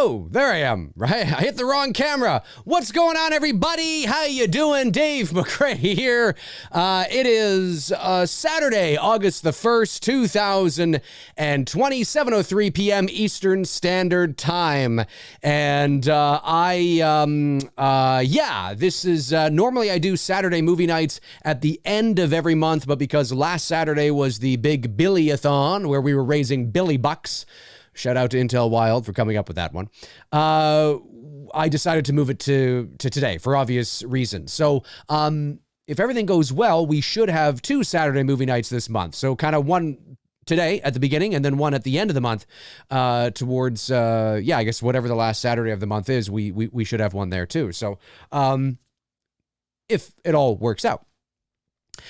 Oh, there I am, right? I hit the wrong camera. What's going on, everybody? How you doing? Dave McRae here. It is Saturday, August the 1st, 2020, 7:03 p.m. Eastern Standard Time. And this is, normally I do Saturday movie nights at the end of every month, but because last Saturday was the big Billy-a-thon where we were raising Billy Bucks, shout out to Intel Wild for coming up with that one. I decided to move it to today for obvious reasons. So if everything goes well, we should have 2 Saturday movie nights this month. So kind of one today at the beginning and then one at the end of the month towards, I guess whatever the last Saturday of the month is, we should have one there too. So if it all works out.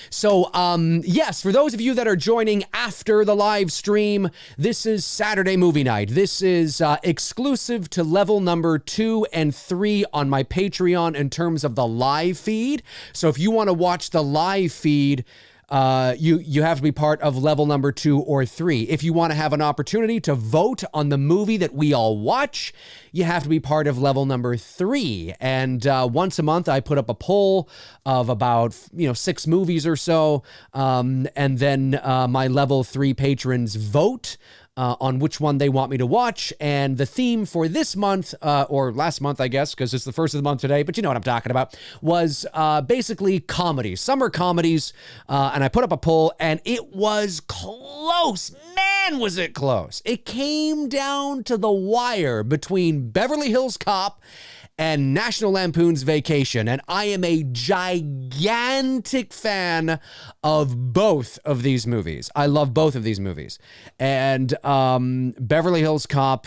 So, yes, for those of you that are joining after the live stream, this is Saturday movie night. This is exclusive to level number 2 and 3 on my Patreon in terms of the live feed. So if you want to watch the live feed, you have to be part of level number 2 or 3. If you want to have an opportunity to vote on the movie that we all watch, you have to be part of level number 3. And once a month, I put up a poll of about 6 movies or so, and then my level 3 patrons vote on which one they want me to watch. And the theme for this month, or last month, I guess, because it's the first of the month today, but you know what I'm talking about, was basically comedies, summer comedies. And I put up a poll and it was close. Man, was it close. It came down to the wire between Beverly Hills Cop and National Lampoon's Vacation. And I am a gigantic fan of both of these movies. I love both of these movies. And Beverly Hills Cop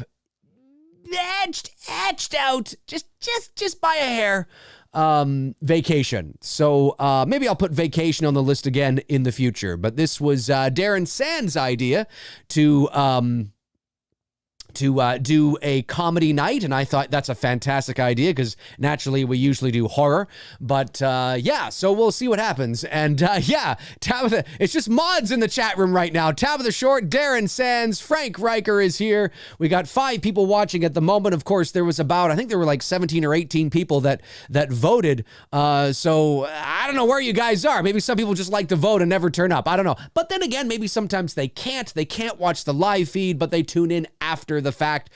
edged out just by a hair Vacation. So maybe I'll put Vacation on the list again in the future. But this was Darren Sand's idea to do a comedy night, and I thought that's a fantastic idea because naturally we usually do horror, but so we'll see what happens. And Tabitha, it's just mods in the chat room right now. Tabitha Short, Darren Sands, Frank Riker is here. We got 5 people watching at the moment. Of course, there was I think there were like 17 or 18 people that voted. So I don't know where you guys are. Maybe some people just like to vote and never turn up. I don't know. But then again, maybe sometimes they can't watch the live feed, but they tune in after the fact,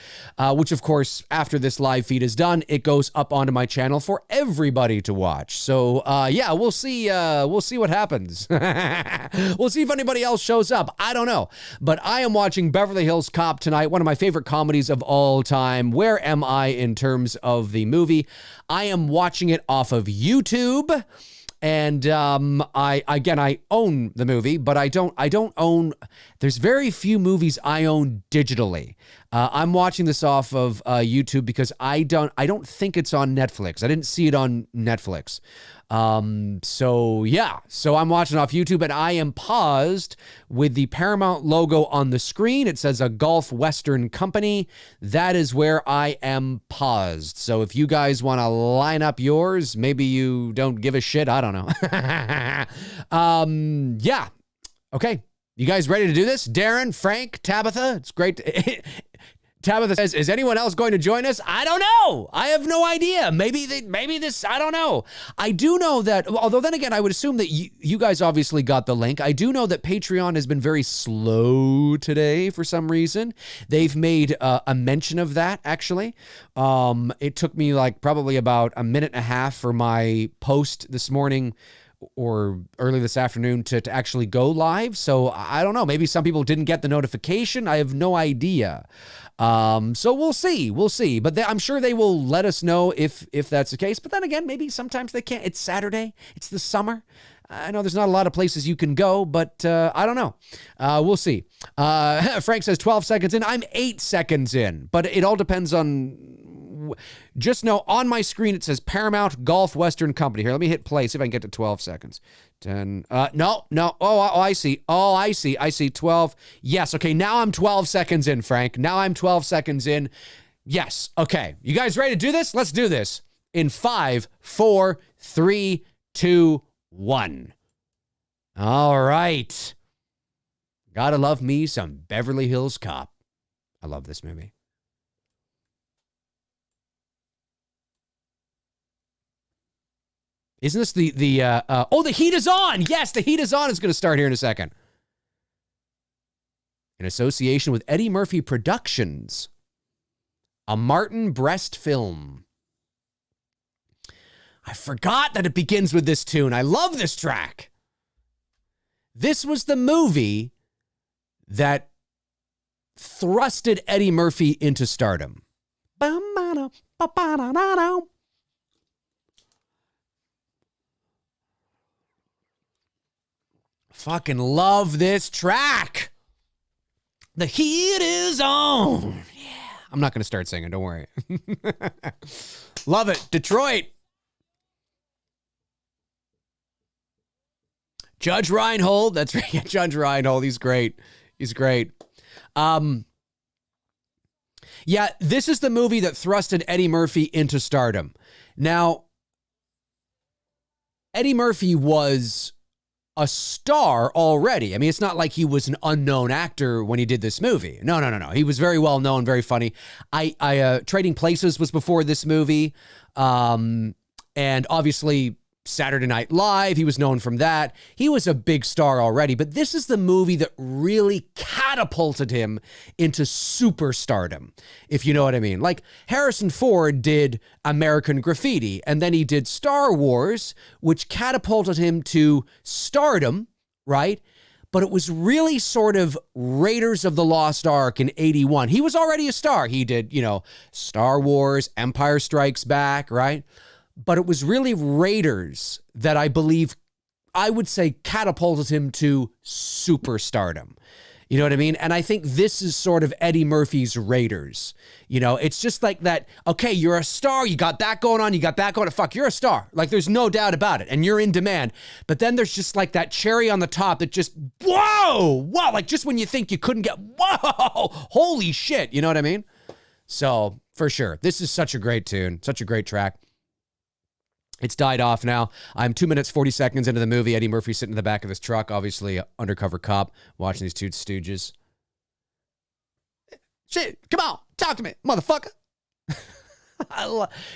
which of course, after this live feed is done, it goes up onto my channel for everybody to watch. So we'll see what happens. We'll see if anybody else shows up. I don't know, but I am watching Beverly Hills Cop tonight, one of my favorite comedies of all time. Where am I in terms of the movie? I am watching it off of YouTube. And I own the movie, but I don't own, there's very few movies I own digitally. I'm watching this off of YouTube because I don't think it's on Netflix. I didn't see it on Netflix. So I'm watching off YouTube and I am paused with the Paramount logo on the screen. It says a Gulf Western Company. That is where I am paused. So if you guys want to line up yours, maybe you don't give a shit. I don't know. Okay. You guys ready to do this? Darren, Frank, Tabitha, it's great. Tabitha says, is anyone else going to join us? I don't know. I have no idea. Maybe this, I don't know. I do know that, although then again, I would assume that you guys obviously got the link. I do know that Patreon has been very slow today for some reason. They've made a mention of that, actually. It took me like probably about a minute and a half for my post this morning or early this afternoon to actually go live. So I don't know. Maybe some people didn't get the notification. I have no idea. So we'll see. But I'm sure they will let us know if that's the case. But then again, maybe sometimes they can't. It's Saturday. It's the summer. I know there's not a lot of places you can go, but I don't know. We'll see. Frank says 12 seconds in. I'm 8 seconds in, but it all depends on. Just know on my screen it says Paramount Gulf Western Company. Here, let me hit play, see if I can get to 12 seconds. 10. No. Oh, I see. I see 12. Yes. Okay. Now I'm 12 seconds in, Frank. Now I'm 12 seconds in. Yes. Okay. You guys ready to do this? Let's do this in 5, 4, 3, 2, 1. All right. Gotta love me some Beverly Hills Cop. I love this movie. Isn't this the The Heat is On? Yes, The Heat is On is going to start here in a second. In association with Eddie Murphy Productions, a Martin Brest film. I forgot that it begins with this tune. I love this track. This was the movie that thrusted Eddie Murphy into stardom. Fucking love this track. The heat is on. Yeah. I'm not going to start singing. Don't worry. Love it. Detroit. Judge Reinhold. That's right. Yeah, Judge Reinhold. He's great. He's great. Yeah, this is the movie that thrusted Eddie Murphy into stardom. Now, Eddie Murphy was a star already. I mean, it's not like he was an unknown actor when he did this movie. No. He was very well known, very funny. Trading Places was before this movie. And obviously Saturday Night Live, he was known from that. He was a big star already, but this is the movie that really catapulted him into superstardom, if you know what I mean. Like Harrison Ford did American Graffiti, and then he did Star Wars, which catapulted him to stardom, right? But it was really sort of Raiders of the Lost Ark in 81. He was already a star. He did, Star Wars, Empire Strikes Back, right? But it was really Raiders that I believe, I would say, catapulted him to superstardom. You know what I mean? And I think this is sort of Eddie Murphy's Raiders. It's just like that, okay, you're a star, you got that going on, fuck, you're a star. Like, there's no doubt about it, and you're in demand. But then there's just like that cherry on the top that just, whoa, like just when you think you couldn't get, whoa, holy shit, you know what I mean? So, for sure, this is such a great tune, such a great track. It's died off now. I'm 2 minutes, 40 seconds into the movie. Eddie Murphy sitting in the back of his truck, obviously undercover cop, watching these two stooges. Shit, come on, talk to me, motherfucker.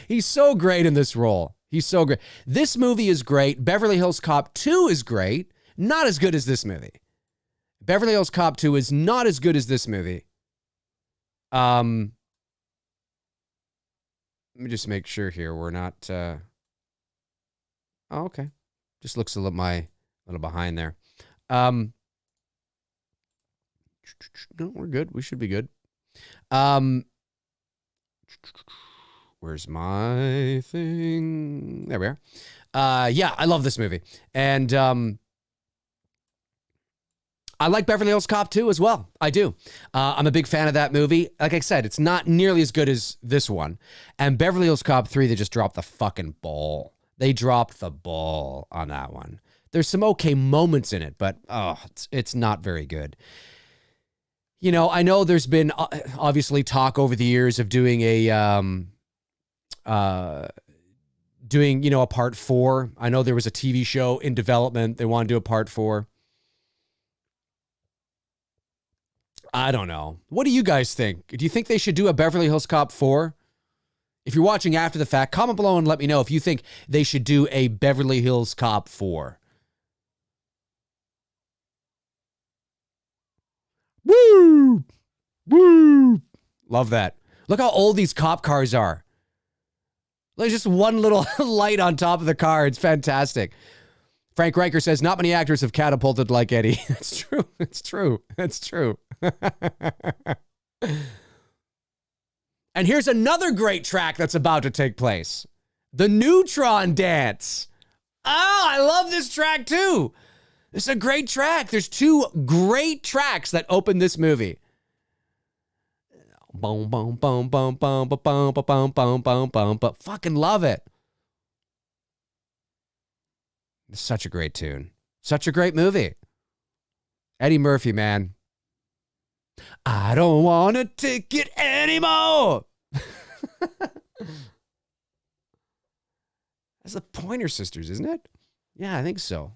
He's so great in this role. He's so great. This movie is great. Beverly Hills Cop 2 is great. Not as good as this movie. Beverly Hills Cop 2 is not as good as this movie. Let me just make sure here we're not... Oh, okay. Just looks a little behind there. No, we're good. We should be good. Where's my thing? There we are. Yeah, I love this movie. And I like Beverly Hills Cop 2 as well. I do. I'm a big fan of that movie. Like I said, it's not nearly as good as this one. And Beverly Hills Cop 3, they just dropped the fucking ball. They dropped the ball on that one. There's some okay moments in it, but it's not very good. I know there's been obviously talk over the years of doing a part 4. I know there was a TV show in development. They want to do a part 4. I don't know. What do you guys think? Do you think they should do a Beverly Hills Cop 4? If you're watching after the fact, comment below and let me know if you think they should do a Beverly Hills Cop 4. Woo! Woo! Love that. Look how old these cop cars are. There's just one little light on top of the car. It's fantastic. Frank Riker says, not many actors have catapulted like Eddie. It's true. It's true. It's true. And here's another great track that's about to take place. The Neutron Dance. Oh, I love this track too. This is a great track. There's 2 great tracks that open this movie. Boom, boom, boom, boom, boom, boom, boom, boom, boom, boom, boom, boom. Fucking love it. It's such a great tune. Such a great movie. Eddie Murphy, man. I don't want a ticket anymore. That's the Pointer Sisters, isn't it? Yeah, I think so.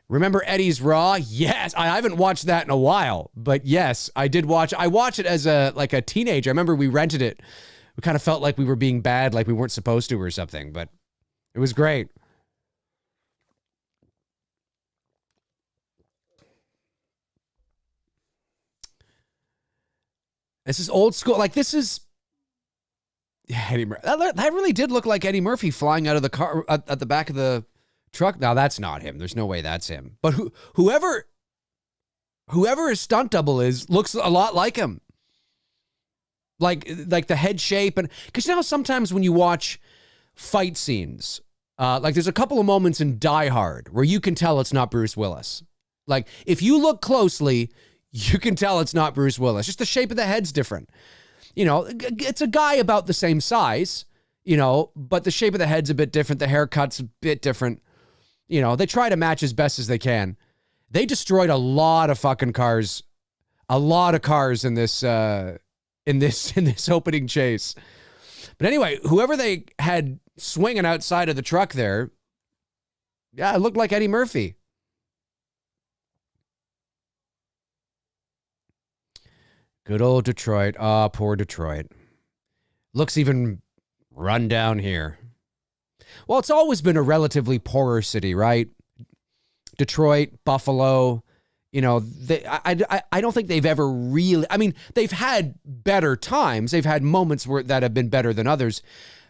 Remember Eddie's Raw? Yes. I haven't watched that in a while, but yes, I did watch. I watched it as a teenager. I remember we rented it. We kind of felt like we were being bad, like we weren't supposed to or something, but It was great. This is old school. Like, this is Eddie Murphy. That really did look like Eddie Murphy flying out of the car at the back of the truck. Now, that's not him. There's no way that's him. But whoever his stunt double is looks a lot like him. Like the head shape. And because you know sometimes when you watch fight scenes, like there's a couple of moments in Die Hard where you can tell it's not Bruce Willis. Like, if you look closely, you can tell it's not Bruce Willis. Just the shape of the head's different. You know, it's a guy about the same size, you know, but the shape of the head's a bit different. The haircut's a bit different. You know, they try to match as best as they can. They destroyed a lot of fucking cars. A lot of cars in this opening chase. But anyway, whoever they had swinging outside of the truck there, yeah, it looked like Eddie Murphy. Good old Detroit. Ah, poor Detroit. Looks even run down here. Well, it's always been a relatively poorer city, right? Detroit, Buffalo, you know, I don't think they've ever really, I mean, they've had better times. They've had moments that have been better than others.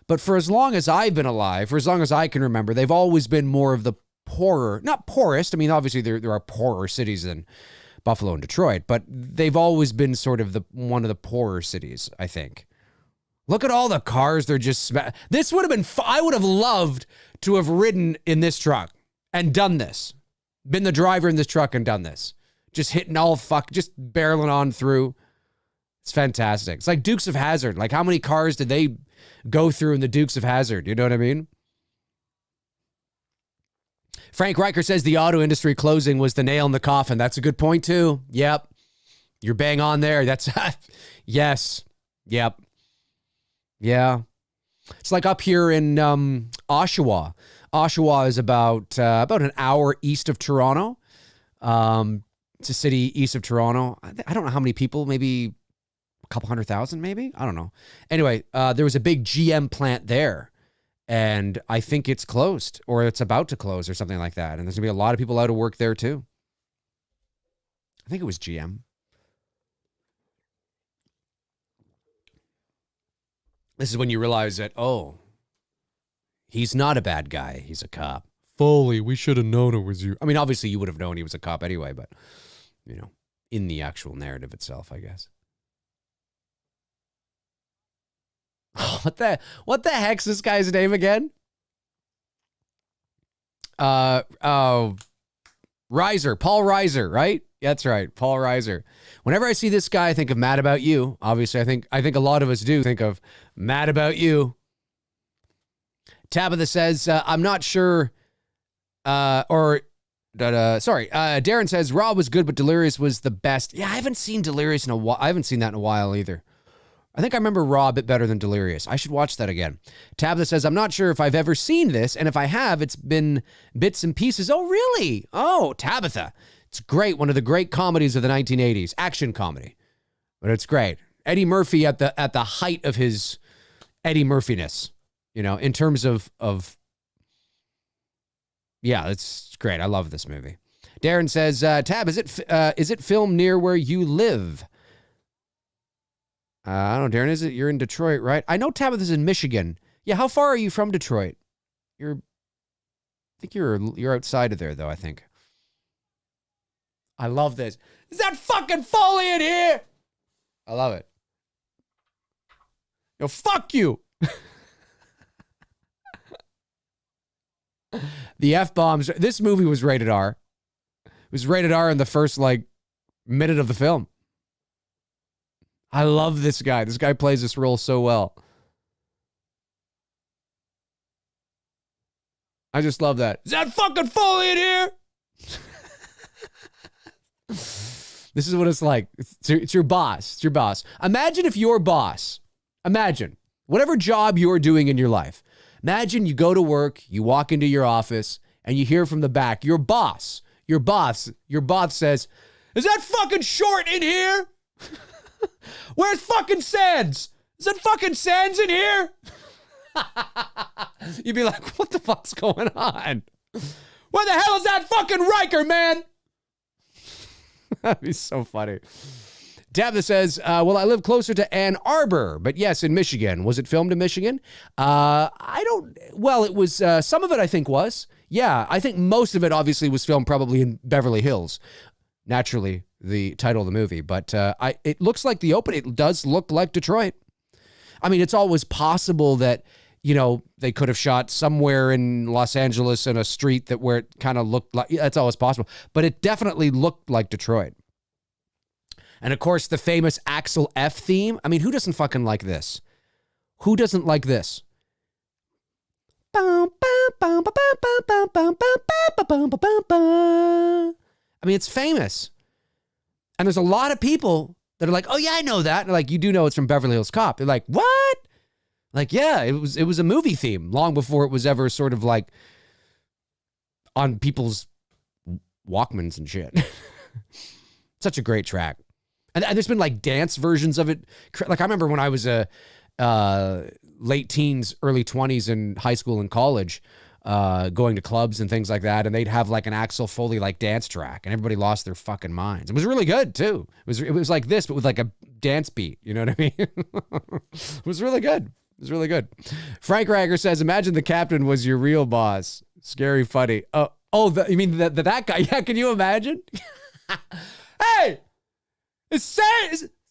But for as long as I've been alive, for as long as I can remember, they've always been more of the poorer, not poorest. I mean, obviously there are poorer cities than Buffalo and Detroit, but they've always been sort of one of the poorer cities, I think. Look at all the cars. They're just, this would have been, I would have loved to have ridden in this truck and done this. Been the driver in this truck and done this. Just hitting just barreling on through. It's fantastic. It's like Dukes of Hazzard. Like, how many cars did they go through in the Dukes of Hazzard? You know what I mean? Frank Riker says the auto industry closing was the nail in the coffin. That's a good point, too. Yep. You're bang on there. That's, yes. Yep. Yeah. It's like up here in Oshawa. Oshawa is about an hour east of Toronto. It's a city east of Toronto. I don't know how many people, maybe a couple 100,000, maybe? I don't know. Anyway, there was a big GM plant there, and I think it's closed, or it's about to close, or something like that. And there's going to be a lot of people out of work there, too. I think it was GM. This is when you realize that, oh, he's not a bad guy. He's a cop. Foley, we should have known it was you. I mean, obviously you would have known he was a cop anyway, but, you know, in the actual narrative itself, I guess. What the heck's this guy's name again? Reiser, Paul Reiser, right? Yeah, that's right, Paul Reiser. Whenever I see this guy, I think of Mad About You. Obviously, I think a lot of us do think of Mad About You. Tabitha says, I'm not sure, Darren says, Raw was good, but Delirious was the best. Yeah, I haven't seen Delirious in a while. I haven't seen that in a while either. I think I remember Raw a bit better than Delirious. I should watch that again. Tabitha says, I'm not sure if I've ever seen this, and if I have, it's been bits and pieces. Oh, really? Oh, Tabitha. It's great. One of the great comedies of the 1980s. Action comedy. But it's great. Eddie Murphy at the height of his Eddie Murphy-ness. You know, in terms of yeah, it's great. I love this movie. Darren says, Tab, is it filmed near where you live? I don't know, Darren, is it? You're in Detroit, right? I know Tabitha's is in Michigan. Yeah, how far are you from Detroit? I think you're outside of there, though, I think. I love this. Is that fucking Foley in here? I love it. Yo, fuck you. The F-bombs. This movie was rated R. It was rated R in the first, minute of the film. I love this guy. This guy plays this role so well. I just love that. Is that fucking Foley in here? This is what it's like. It's your boss. It's your boss. Imagine if your boss, whatever job you're doing in your life, imagine you go to work, you walk into your office, and you hear from the back, your boss says, is that fucking Short in here? Where's fucking Sands? Is that fucking Sands in here? You'd be like, what the fuck's going on? Where the hell is that fucking Riker, man? That'd be so funny. Tabitha says, well, I live closer to Ann Arbor, but yes, in Michigan. Was it filmed in Michigan? It was, some of it I think was. Yeah, I think most of it obviously was filmed probably in Beverly Hills. Naturally, the title of the movie. But it looks like it does look like Detroit. I mean, it's always possible that, they could have shot somewhere in Los Angeles in a street where it kind of looked like, that's always possible. But it definitely looked like Detroit. And of course, the famous Axel F theme. I mean, who doesn't fucking like this? Who doesn't like this? I mean, it's famous. And there's a lot of people that are like, oh yeah, I know that. And like, you do know it's from Beverly Hills Cop. They're like, what? Like, yeah, it was a movie theme long before it was ever sort of like on people's Walkmans and shit. Such a great track. And there's been like dance versions of it. Like I remember when I was late teens, early 20s in high school and college, going to clubs and things like that. And they'd have like an Axel Foley like dance track and everybody lost their fucking minds. It was really good too. It was like this, but with like a dance beat. You know what I mean? It was really good. It was really good. Frank Rager says, imagine the captain was your real boss. Scary funny. You mean that guy? Yeah, can you imagine? Hey! Is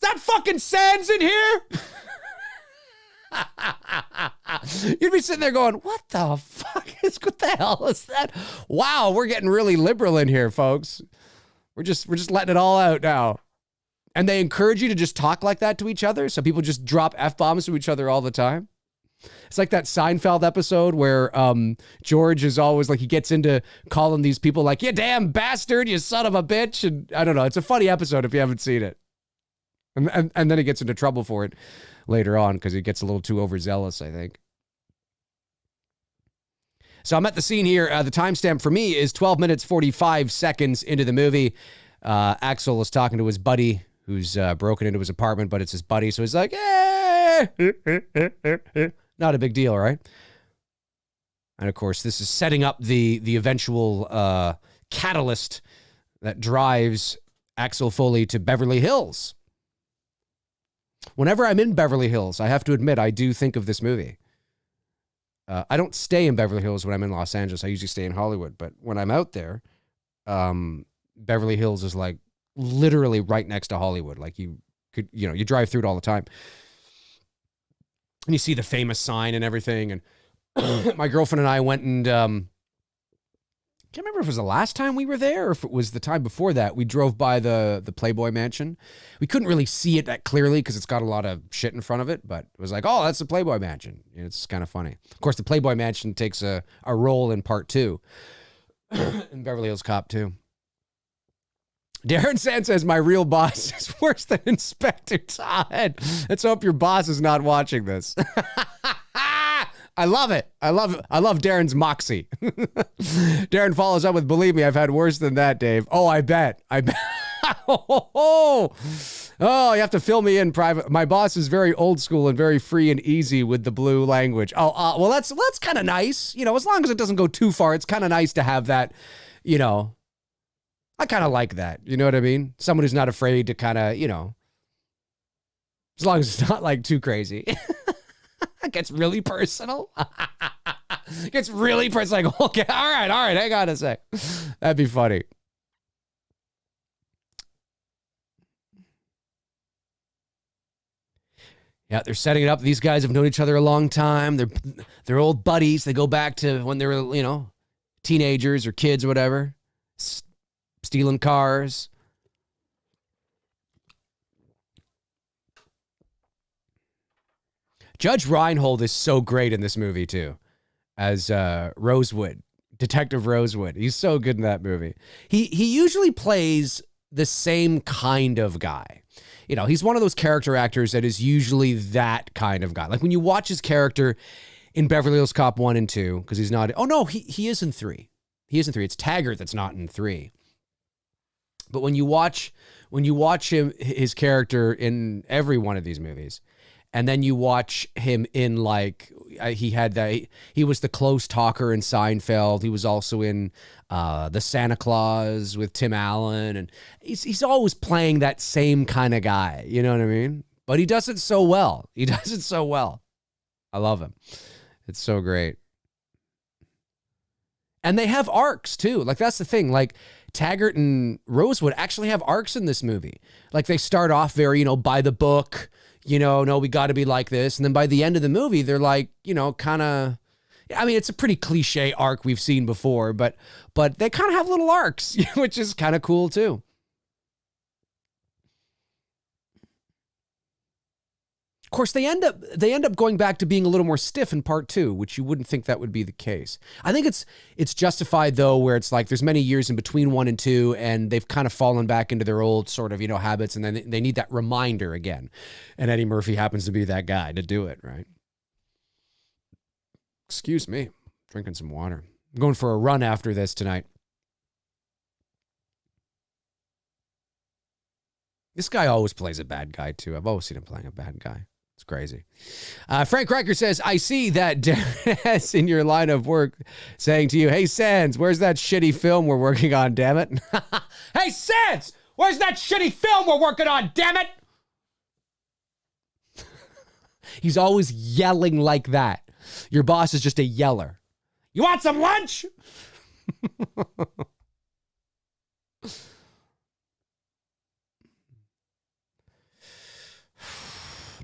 that fucking Sands in here? You'd be sitting there going, what the hell is that? Wow, we're getting really liberal in here, folks. We're just letting it all out now. And they encourage you to just talk like that to each other. So people just drop F-bombs to each other all the time. It's like that Seinfeld episode where George is always like, he gets into calling these people like, you damn bastard, you son of a bitch. And I don't know. It's a funny episode if you haven't seen it. And then he gets into trouble for it later on because he gets a little too overzealous, I think. So I'm at the scene here. The timestamp for me is 12 minutes, 45 seconds into the movie. Axel is talking to his buddy who's broken into his apartment, but it's his buddy. So he's like, eh. Not a big deal, right? And of course, this is setting up the eventual catalyst that drives Axel Foley to Beverly Hills. Whenever I'm in Beverly Hills, I have to admit, I do think of this movie. I don't stay in Beverly Hills when I'm in Los Angeles. I usually stay in Hollywood. But when I'm out there, Beverly Hills is like literally right next to Hollywood. Like you drive through it all the time. And you see the famous sign and everything. And my girlfriend and I went and, can't remember if it was the last time we were there or if it was the time before that. We drove by the Playboy Mansion. We couldn't really see it that clearly because it's got a lot of shit in front of it, but it was like, oh, that's the Playboy Mansion. And it's kind of funny. Of course, the Playboy Mansion takes a role in part 2 in Beverly Hills Cop 2. Darren Sand says, my real boss is worse than Inspector Todd. Let's hope your boss is not watching this. I love it. I love Darren's moxie. Darren follows up with, believe me, I've had worse than that, Dave. Oh, I bet. Oh, you have to fill me in private. My boss is very old school and very free and easy with the blue language. Well, that's kind of nice. As long as it doesn't go too far, it's kind of nice to have that, I kind of like that. You know what I mean? Someone who's not afraid to kind of, as long as it's not like too crazy. It gets really personal. It gets really personal. Like, okay, all right, hang on a sec. That'd be funny. Yeah, they're setting it up. These guys have known each other a long time. They're old buddies. They go back to when they were, teenagers or kids or whatever. Stealing cars. Judge Reinhold is so great in this movie, too, as Rosewood, Detective Rosewood. He's so good in that movie. He usually plays the same kind of guy. He's one of those character actors that is usually that kind of guy. Like when you watch his character in Beverly Hills Cop 1 and 2, because he's not... Oh, no, he is in 3. He is in 3. It's Taggart that's not in 3. But when you watch his character in every one of these movies, and then you watch him in like he had that. He was the close talker in Seinfeld. He was also in the Santa Claus with Tim Allen, and he's always playing that same kind of guy. You know what I mean? But he does it so well. He does it so well. I love him. It's so great. And they have arcs too. Like, that's the thing. Like, Taggart and Rosewood actually have arcs in this movie. Like, they start off very, by the book, no, we got to be like this. And then by the end of the movie, they're like, kind of, I mean, it's a pretty cliche arc we've seen before, but they kind of have little arcs, which is kind of cool too. Of course, they end up going back to being a little more stiff in part 2, which you wouldn't think that would be the case. I think it's justified though, where it's like there's many years in between 1 and 2, and they've kind of fallen back into their old sort of habits, and then they need that reminder again. And Eddie Murphy happens to be that guy to do it, right? Excuse me, drinking some water. I'm going for a run after this tonight. This guy always plays a bad guy too. I've always seen him playing a bad guy. It's crazy. Frank Riker says, I see that Darren in your line of work saying to you, hey, Sands, where's that shitty film we're working on, damn it? Hey, Sands, where's that shitty film we're working on, damn it? He's always yelling like that. Your boss is just a yeller. You want some lunch?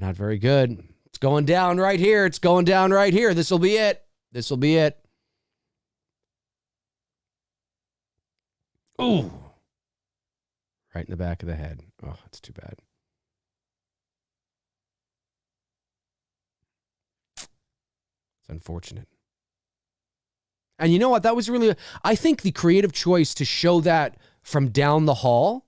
Not very good. It's going down right here. It's going down right here. This will be it. This will be it. Ooh. Right in the back of the head. Oh, that's too bad. It's unfortunate. And you know what? That was really, I think the creative choice to show that from down the hall,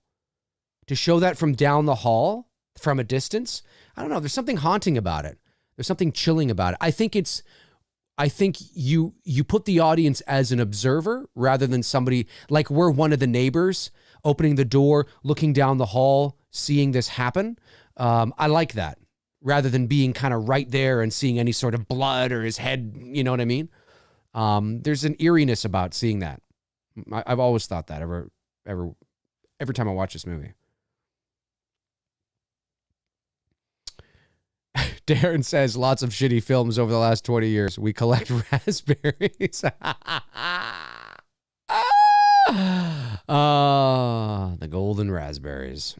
from a distance, I don't know. There's something haunting about it. There's something chilling about it. I think you put the audience as an observer rather than somebody, like we're one of the neighbors opening the door, looking down the hall, seeing this happen. I like that rather than being kind of right there and seeing any sort of blood or his head. You know what I mean? There's an eeriness about seeing that. I've always thought that every time I watch this movie. Darren says lots of shitty films over the last 20 years. We collect raspberries. The golden raspberries.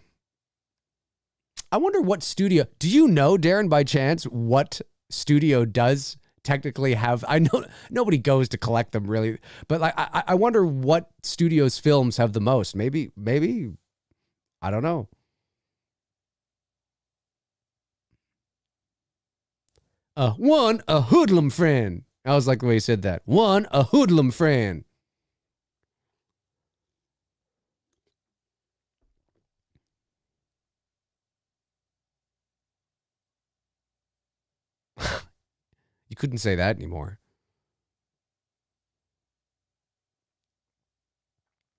I wonder what studio. Do you know, Darren, by chance, what studio does technically have? I know nobody goes to collect them really, but like I wonder what studio's films have the most. Maybe I don't know. One, a hoodlum friend. I was like the way he said that. One, a hoodlum friend. You couldn't say that anymore.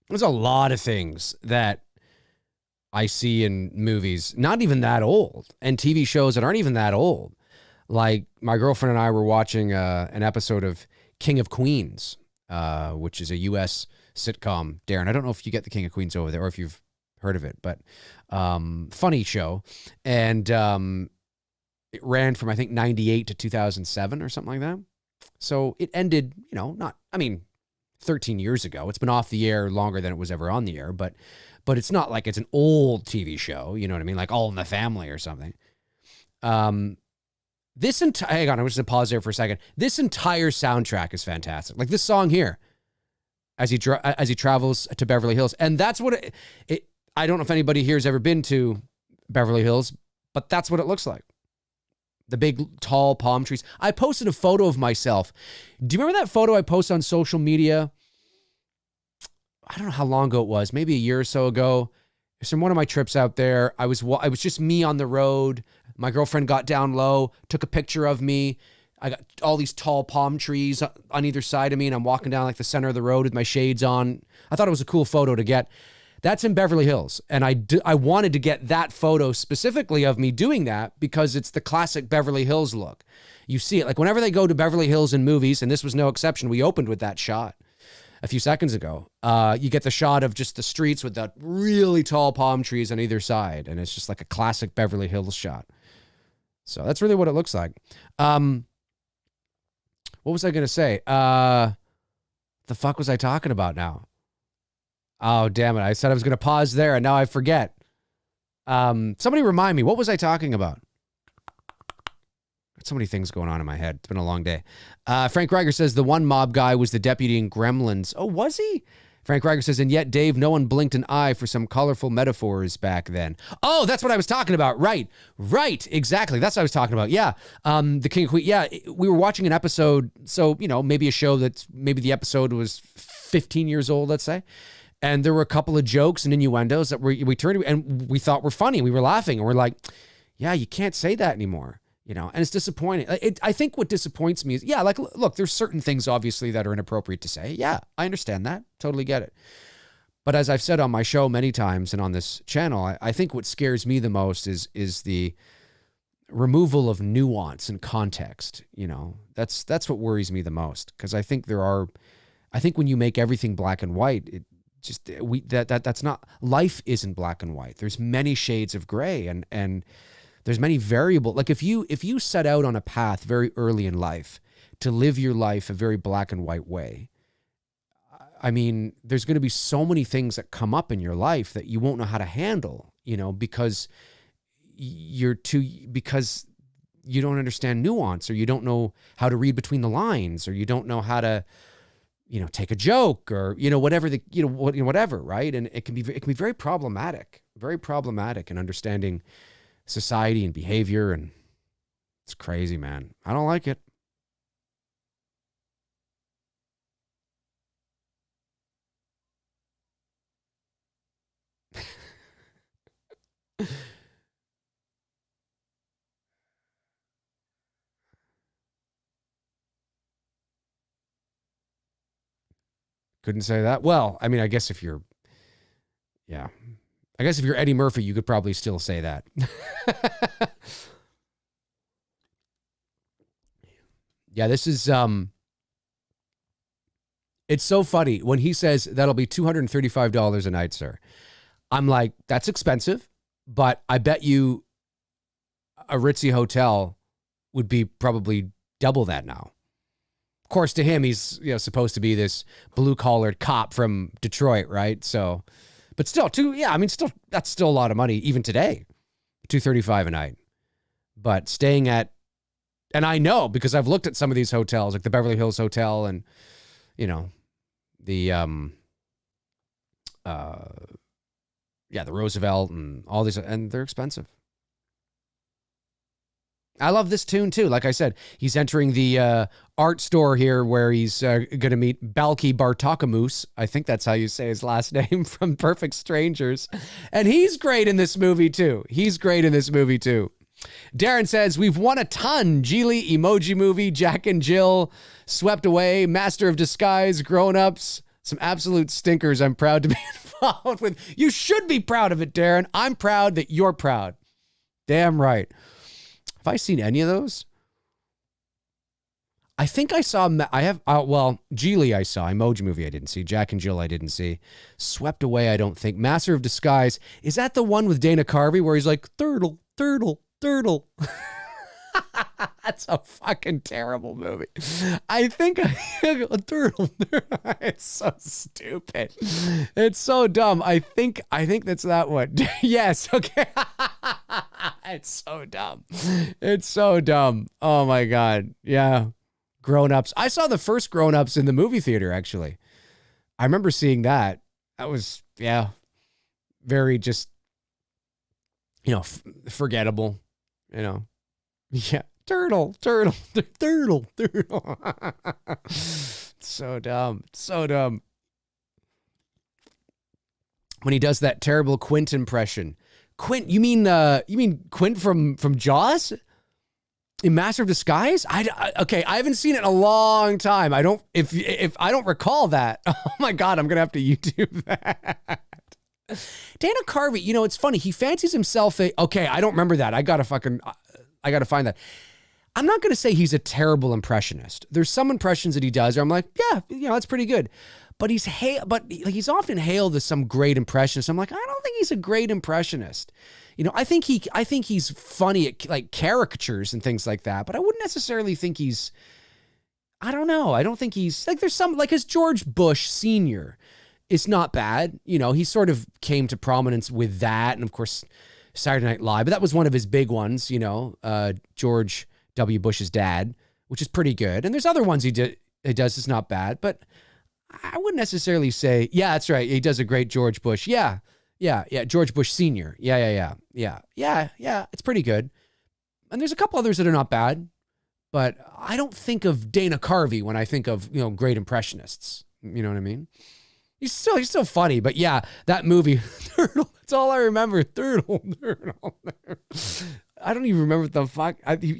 There's a lot of things that I see in movies, not even that old, and TV shows that aren't even that old. Like, my girlfriend and I were watching an episode of King of Queens, which is a U.S. sitcom. Darren, I don't know if you get the King of Queens over there or if you've heard of it, but funny show. And it ran from, I think, 98 to 2007 or something like that. So it ended, 13 years ago. It's been off the air longer than it was ever on the air, but it's not like it's an old TV show, you know what I mean? Like All in the Family or something. Hang on, I'm just going to pause there for a second. This entire soundtrack is fantastic. Like this song here, as he travels to Beverly Hills. And that's what I don't know if anybody here has ever been to Beverly Hills, but that's what it looks like. The big, tall palm trees. I posted a photo of myself. Do you remember that photo I posted on social media? I don't know how long ago it was, maybe a year or so ago. It's from one of my trips out there. I was just me on the road. My girlfriend got down low, took a picture of me. I got all these tall palm trees on either side of me, and I'm walking down like the center of the road with my shades on. I thought it was a cool photo to get. That's in Beverly Hills. And I wanted to get that photo specifically of me doing that because it's the classic Beverly Hills look. You see it like whenever they go to Beverly Hills in movies, and this was no exception. We opened with that shot a few seconds ago. You get the shot of just the streets with the really tall palm trees on either side. And it's just like a classic Beverly Hills shot. So that's really what it looks like. What was I going to say? The fuck was I talking about now? Oh, damn it. I said I was going to pause there and now I forget. Somebody remind me. What was I talking about? So many things going on in my head. It's been a long day. Frank Reiger says the one mob guy was the deputy in Gremlins. Oh, was he? Frank Reiger says, and yet, Dave, no one blinked an eye for some colorful metaphors back then. Oh, that's what I was talking about. Right. Exactly. That's what I was talking about. Yeah. The King of Queens. Yeah. We were watching an episode. So, maybe a show that's maybe the episode was 15 years old, let's say. And there were a couple of jokes and innuendos that we turned to and we thought were funny. We were laughing and we're like, yeah, you can't say that anymore. And it's disappointing. I think what disappoints me is, yeah, like, look, there's certain things obviously that are inappropriate to say. Yeah, I understand that. Totally get it. But as I've said on my show many times and on this channel, I think what scares me the most is the removal of nuance and context. That's what worries me the most. Because I think when you make everything black and white, that's not, life isn't black and white. There's many shades of gray and there's many variables. Like if you set out on a path very early in life to live your life a very black and white way, I mean, there's going to be so many things that come up in your life that you won't know how to handle, because because you don't understand nuance, or you don't know how to read between the lines, or you don't know how to, take a joke, or, whatever whatever. Right. And it can be very problematic in understanding society and behavior, and it's crazy, man. I don't like it. Couldn't say that. Well, I mean, I guess if you're Eddie Murphy, you could probably still say that. Yeah, this is, it's so funny when he says that'll be $235 a night, sir. I'm like, that's expensive, but I bet you a ritzy hotel would be probably double that now. Of course, to him, he's supposed to be this blue-collared cop from Detroit, right? So, but still, that's still a lot of money even today, $235 a night. But staying at, and I know because I've looked at some of these hotels, like the Beverly Hills Hotel, and the Roosevelt and all these, and they're expensive. I love this tune too. Like I said, he's entering the art store here where he's going to meet Balki Bartokomous. I think that's how you say his last name, from Perfect Strangers. And he's great in this movie too. Darren says, we've won a ton. Geely, Emoji Movie, Jack and Jill, Swept Away, Master of Disguise, Grown Ups. Some absolute stinkers I'm proud to be involved with. You should be proud of it, Darren. I'm proud that you're proud. Damn right. Have I seen any of those? I think I saw, Geely I saw, Emoji Movie I didn't see, Jack and Jill I didn't see, Swept Away I don't think, Master of Disguise, is that the one with Dana Carvey where he's like, turtle, turtle, turtle? That's a fucking terrible movie. I think a turtle. It's so stupid. It's so dumb. I think that's that one. Yes. Okay. It's so dumb. It's so dumb. Oh my God. Yeah. Grown Ups. I saw the first Grown Ups in the movie theater, actually. I remember seeing that. That was, very just, forgettable, Yeah. Turtle. So dumb. When he does that terrible Quint impression. Quint, you mean Quint from Jaws? In Master of Disguise? Okay, I haven't seen it in a long time. If I don't recall that. Oh my God, I'm gonna have to YouTube that. Dana Carvey, you know, it's funny. He fancies himself okay, I don't remember that. I got to find that. I'm not going to say he's a terrible impressionist. There's some impressions that he does where I'm like, yeah, you know, that's pretty good. But he's often hailed as some great impressionist. I'm like, I don't think he's a great impressionist. You know, I think he's funny at like caricatures and things like that, but I wouldn't necessarily think he's, I don't know. I don't think he's like, there's some, like his George Bush Sr. is not bad. You know, he sort of came to prominence with that. And of course, Saturday Night Live, but that was one of his big ones, you know, George W. Bush's dad, which is pretty good. And there's other ones he does that's not bad, but I wouldn't necessarily say, yeah, that's right. He does a great George Bush. Yeah. George Bush Sr. Yeah. It's pretty good. And there's a couple others that are not bad, but I don't think of Dana Carvey when I think of, you know, great impressionists. You know what I mean? He's still funny, but yeah, that movie, Turtle, that's all I remember. Turtle. I don't even remember what the fuck. I think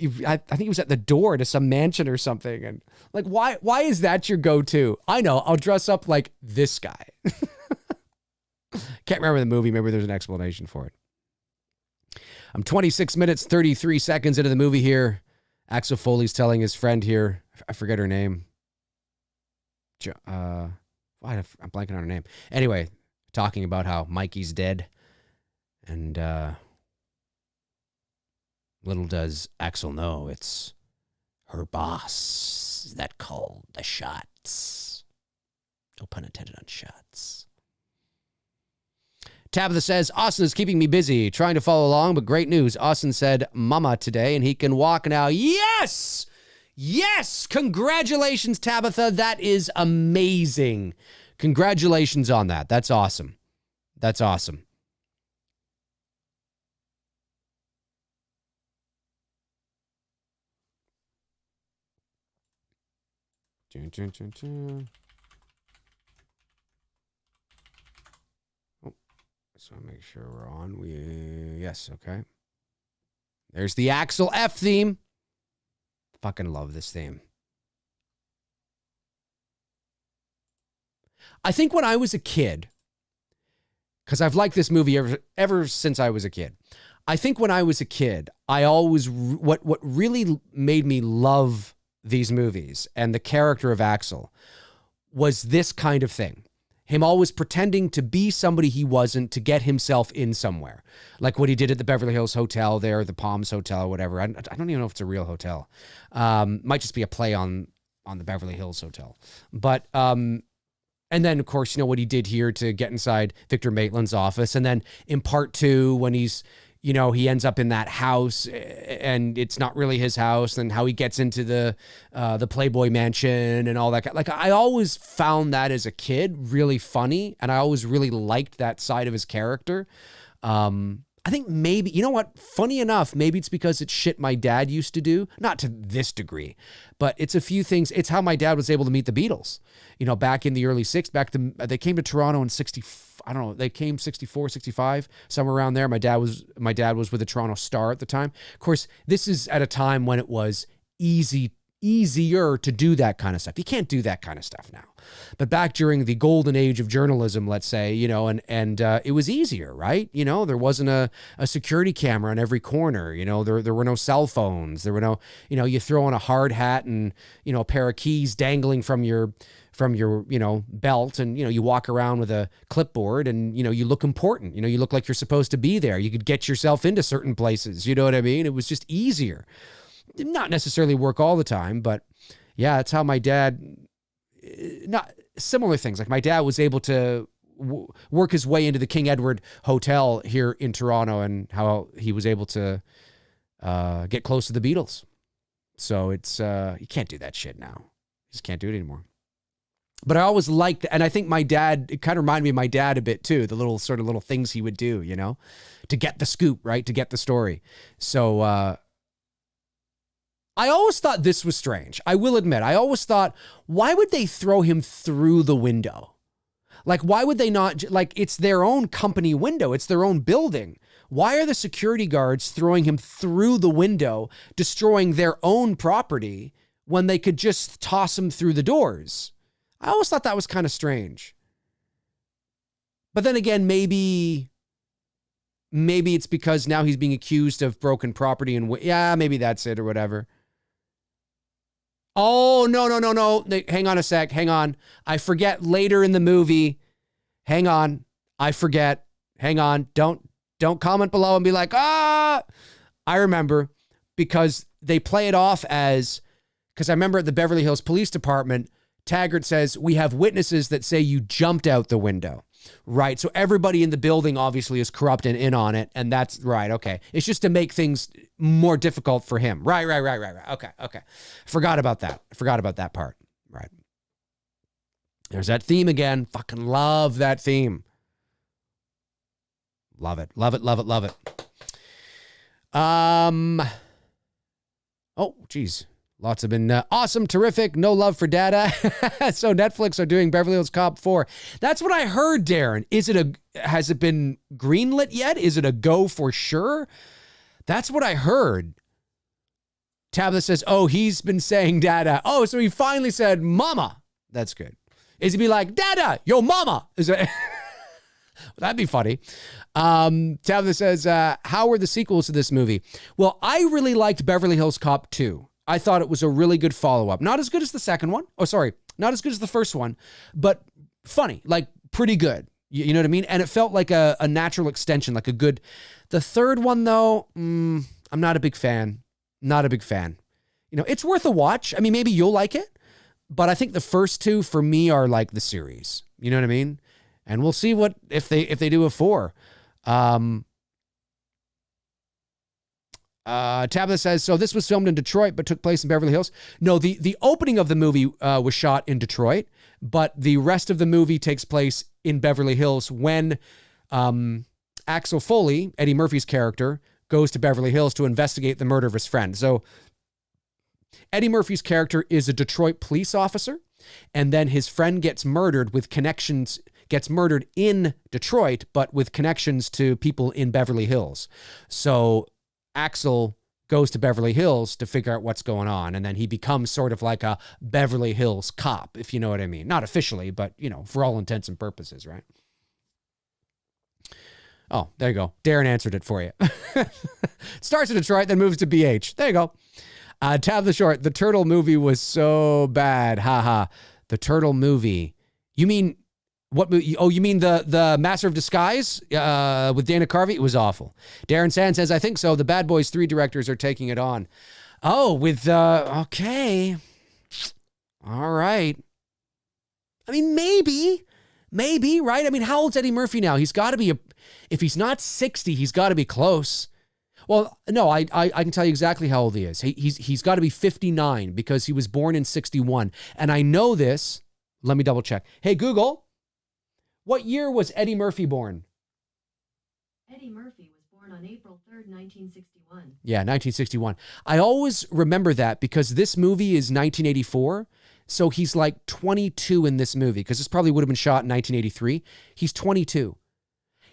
he was at the door to some mansion or something. And like, why is that your go-to? I know, I'll dress up like this guy. Can't remember the movie. Maybe there's an explanation for it. I'm 26 minutes, 33 seconds into the movie here. Axel Foley's telling his friend here, I forget her name. I'm blanking on her name. Anyway, talking about how Mikey's dead. And little does Axel know it's her boss that called the shots. No pun intended on shots. Tabitha says, Austin is keeping me busy, trying to follow along, but great news. Austin said mama today, and he can walk now. Yes! Yes! Congratulations, Tabitha. That is amazing. Congratulations on that. That's awesome. That's awesome. Oh, so make sure we're on. Yes, okay. There's the Axel F theme. Fucking love this theme. I think when I was a kid, because I've liked this movie ever since I was a kid. I think when I was a kid, I always, what really made me love these movies and the character of Axel was this kind of thing. Him always pretending to be somebody he wasn't to get himself in somewhere. Like what he did at the Beverly Hills Hotel there, the Palms Hotel or whatever. I don't even know if it's a real hotel. Might just be a play on the Beverly Hills Hotel. But, and then, of course, you know, what he did here to get inside Victor Maitland's office. And then in part 2, when he's, you know, he ends up in that house and it's not really his house, and how he gets into the Playboy Mansion and all that. Like, I always found that as a kid really funny, and I always really liked that side of his character. I think maybe, you know what, funny enough, maybe it's because it's shit my dad used to do, not to this degree, but it's a few things. It's how my dad was able to meet the Beatles, you know, back in the early 60s, they came to Toronto in 60, I don't know, they came 64, 65, somewhere around there. My dad was with the Toronto Star at the time. Of course, this is at a time when it was easier to do that kind of stuff. You can't do that kind of stuff now. But back during the golden age of journalism, let's say, you know, and it was easier, right? You know, there wasn't a security camera on every corner. You know, there were no cell phones. There were no, you know, you throw on a hard hat and, you know, a pair of keys dangling from your, you know, belt, and, you know, you walk around with a clipboard and, you know, you look important. You know, you look like you're supposed to be there. You could get yourself into certain places. You know what I mean? It was just easier. Did not necessarily work all the time, but yeah, that's how my dad, not similar things. Like my dad was able to work his way into the King Edward Hotel here in Toronto, and how he was able to get close to the Beatles. So it's, you can't do that shit now. You just can't do it anymore. But I always liked, and I think my dad, it kind of reminded me of my dad a bit too, the little things he would do, you know, to get the scoop, right? To get the story. So, I always thought this was strange. I will admit, I always thought, why would they throw him through the window? Like, why would they not, like, it's their own company window. It's their own building. Why are the security guards throwing him through the window, destroying their own property, when they could just toss him through the doors? I always thought that was kind of strange. But then again, maybe it's because now he's being accused of broken property and maybe that's it or whatever. Oh, no. Hang on a sec. Hang on. I forget later in the movie. Hang on. I forget. Hang on. Don't comment below and be like, I remember, because they play it off as, because I remember at the Beverly Hills Police Department, Taggart says, we have witnesses that say you jumped out the window. Right. So everybody in the building obviously is corrupt and in on it. And that's right. Okay. It's just to make things more difficult for him. Right. Okay. Forgot about that part. Right. There's that theme again. Fucking love that theme. Love it. Oh, geez. Lots have been awesome, terrific, no love for data. So Netflix are doing Beverly Hills Cop 4. That's what I heard, Darren. Has it been greenlit yet? Is it a go for sure? That's what I heard. Tabitha says, oh, he's been saying dada. Oh, so he finally said mama. That's good. Is he be like, dada, yo mama? That'd be funny. Tabitha says, how were the sequels to this movie? Well, I really liked Beverly Hills Cop 2. I thought it was a really good follow-up. Not as good as the second one. Oh, sorry. Not as good as the first one, but funny, like pretty good. You know what I mean? And it felt like a natural extension, like a good... The third one, though, I'm not a big fan. Not a big fan. You know, it's worth a watch. I mean, maybe you'll like it, but I think the first two for me are like the series. You know what I mean? And we'll see what if they do a 4. Tabitha says, so this was filmed in Detroit but took place in Beverly Hills. No, the opening of the movie was shot in Detroit, but the rest of the movie takes place in Beverly Hills when Axel Foley, Eddie Murphy's character, goes to Beverly Hills to investigate the murder of his friend. So Eddie Murphy's character is a Detroit police officer, and then his friend gets murdered in Detroit, but with connections to people in Beverly Hills. So Axel goes to Beverly Hills to figure out what's going on, and then he becomes sort of like a Beverly Hills cop, if you know what I mean. Not officially, but, you know, for all intents and purposes, right? Oh, there you go. Darren answered it for you. Starts in Detroit, then moves to BH. There you go. Tab the Short, the Turtle movie was so bad. Haha. The Turtle movie. You mean... What movie? Oh, you mean the Master of Disguise with Dana Carvey? It was awful. Darren Sand says, I think so. The Bad Boys 3 directors are taking it on. Oh, with, okay. All right. I mean, maybe, right? I mean, how old's Eddie Murphy now? He's got to be, if he's not 60, he's got to be close. Well, no, I can tell you exactly how old he is. He's got to be 59 because he was born in 61. And I know this. Let me double check. Hey, Google. What year was Eddie Murphy born? Eddie Murphy was born on April 3rd, 1961. Yeah, 1961. I always remember that because this movie is 1984. So he's like 22 in this movie because this probably would have been shot in 1983. He's 22.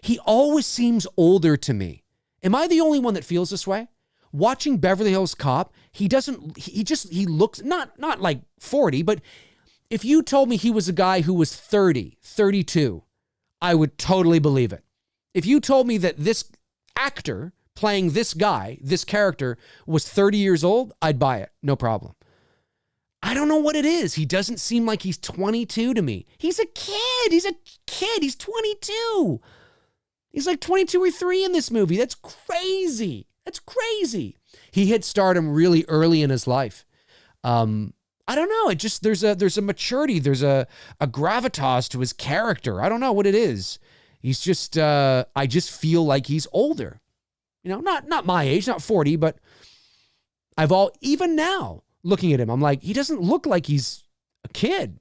He always seems older to me. Am I the only one that feels this way? Watching Beverly Hills Cop, he looks not like 40, but if you told me he was a guy who was 30, 32, I would totally believe it. If you told me that this actor playing this guy, this character, was 30 years old, I'd buy it. No problem. I don't know what it is. He doesn't seem like he's 22 to me. He's a kid. He's 22. He's like 22 or 3 in this movie. That's crazy. He hit stardom really early in his life. I don't know. It just, there's a maturity. There's a gravitas to his character. I don't know what it is. He's just, I just feel like he's older. You know, not my age, not 40, but even now looking at him, I'm like, he doesn't look like he's a kid.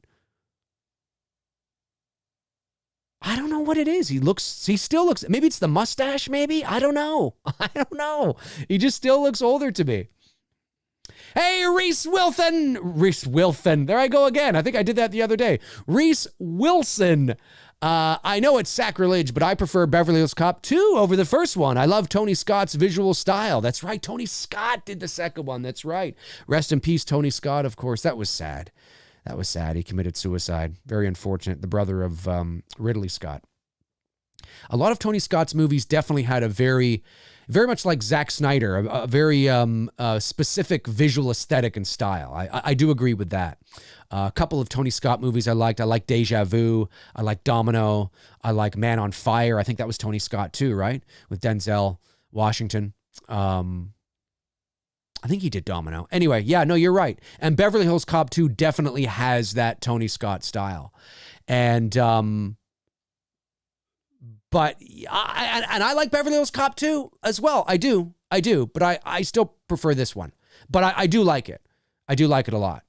I don't know what it is. He still looks, maybe it's the mustache, maybe. I don't know. He just still looks older to me. Hey, Reese Wilson. There I go again. I think I did that the other day. Reese Wilson. I know it's sacrilege, but I prefer Beverly Hills Cop 2 over the first one. I love Tony Scott's visual style. That's right. Tony Scott did the second one. That's right. Rest in peace, Tony Scott, of course. That was sad. He committed suicide. Very unfortunate. The brother of Ridley Scott. A lot of Tony Scott's movies definitely had a very much like Zack Snyder, a very specific visual aesthetic and style. I do agree with that. A couple of Tony Scott movies I liked. I like Deja Vu. I like Domino. I like Man on Fire. I think that was Tony Scott too, right? With Denzel Washington. I think he did Domino. Anyway, yeah, no, you're right. And Beverly Hills Cop 2 definitely has that Tony Scott style. And but I like Beverly Hills Cop 2 as well. I do. But I still prefer this one. But I do like it. I do like it a lot.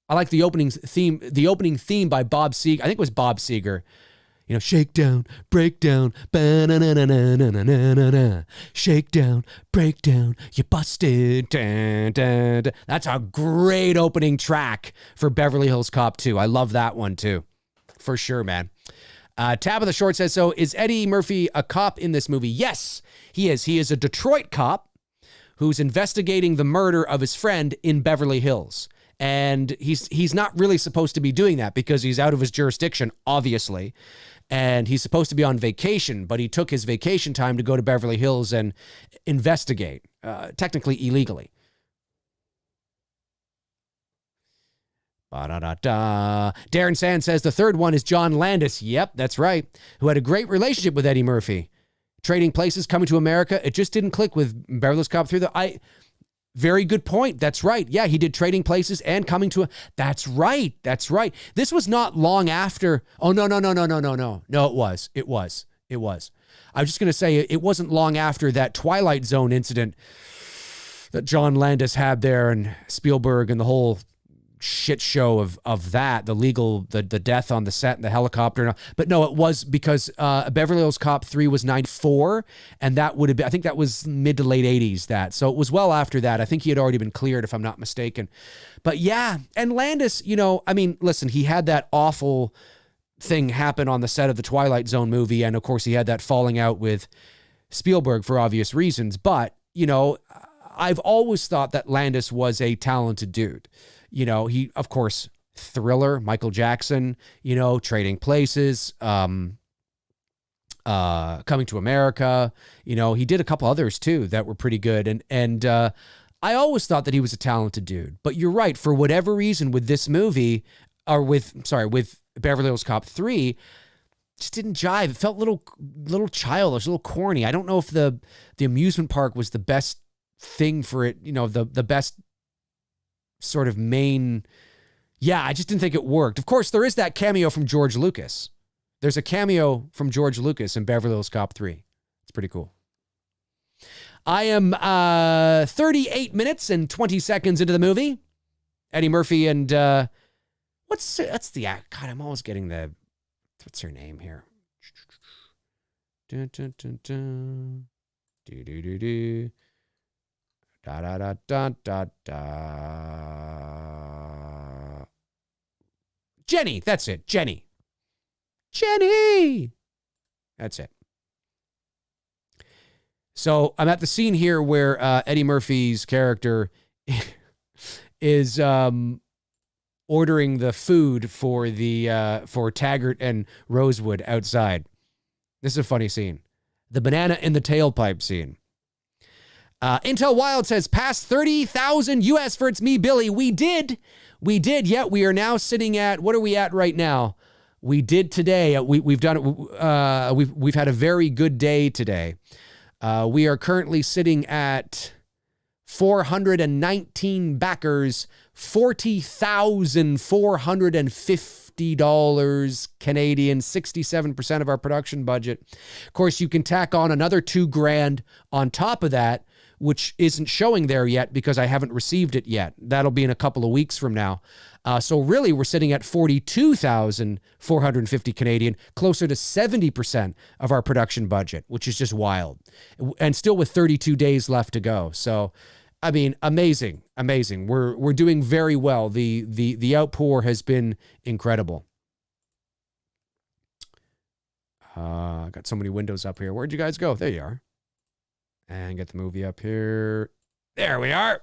I like the opening theme by Bob Seger. I think it was Bob Seger. You know, shake down, break down, ba-na-na-na-na-na-na-na-na. Shake down, break down, you busted. Dun, dun, dun. That's a great opening track for Beverly Hills Cop 2. I love that one too. For sure, man. Tabitha Short says, so is Eddie Murphy a cop in this movie? Yes, he is. He is a Detroit cop who's investigating the murder of his friend in Beverly Hills. And he's not really supposed to be doing that because he's out of his jurisdiction, obviously. And he's supposed to be on vacation, but he took his vacation time to go to Beverly Hills and investigate, technically illegally. Ba-da-da-da. Darren Sand says the third one is John Landis. Yep, that's right. Who had a great relationship with Eddie Murphy. Trading places, coming to America. It just didn't click with Beverly Hills Cop 3. Very good point. That's right. Yeah, he did Trading Places and Coming to... That's right. This was not long after... Oh, no. No, it was. I was just going to say it wasn't long after that Twilight Zone incident that John Landis had there and Spielberg and the whole shit show of that, the death on the set and the helicopter. But no, it was because Beverly Hills Cop 3 was 94, and that would have been, I think that was mid to late 80s that. So it was well after that. I think he had already been cleared, if I'm not mistaken. But yeah, and Landis, you know, I mean, listen, he had that awful thing happen on the set of the Twilight Zone movie, and of course he had that falling out with Spielberg for obvious reasons. But, you know, I've always thought that Landis was a talented dude. You know, he, of course, Thriller, Michael Jackson, you know, Trading Places, Coming to America. You know, he did a couple others too that were pretty good. And I always thought that he was a talented dude. But you're right, for whatever reason with this movie, or with Beverly Hills Cop 3, just didn't jive. It felt a little childish, a little corny. I don't know if the amusement park was the best thing for it, you know, the best sort of main. Yeah, I just didn't think it worked. Of course, there is that cameo from George Lucas. There's a cameo from George Lucas in Beverly Hills Cop 3. It's pretty cool. I am 38 minutes and 20 seconds into the movie. Eddie Murphy and what's the act? God, I'm always getting what's her name here? Dun, dun, dun, dun. Do do do do. Da da da da da da. Jenny, that's it. Jenny. That's it. So I'm at the scene here where Eddie Murphy's character is ordering the food for Taggart and Rosewood outside. This is a funny scene. The banana in the tailpipe scene. Intel Wild says, past 30,000 US for It's Me, Billy. We did. Yeah, we are now sitting at, what are we at right now? We did today. We've done it. We've had a very good day today. We are currently sitting at 419 backers, $40,450 Canadian, 67% of our production budget. Of course, you can tack on another $2,000 on top of that, which isn't showing there yet because I haven't received it yet. That'll be in a couple of weeks from now. So really, we're sitting at 42,450 Canadian, closer to 70% of our production budget, which is just wild. And still with 32 days left to go. So, I mean, amazing. We're doing very well. The outpour has been incredible. Got so many windows up here. Where'd you guys go? There you are. And get the movie up here. There we are.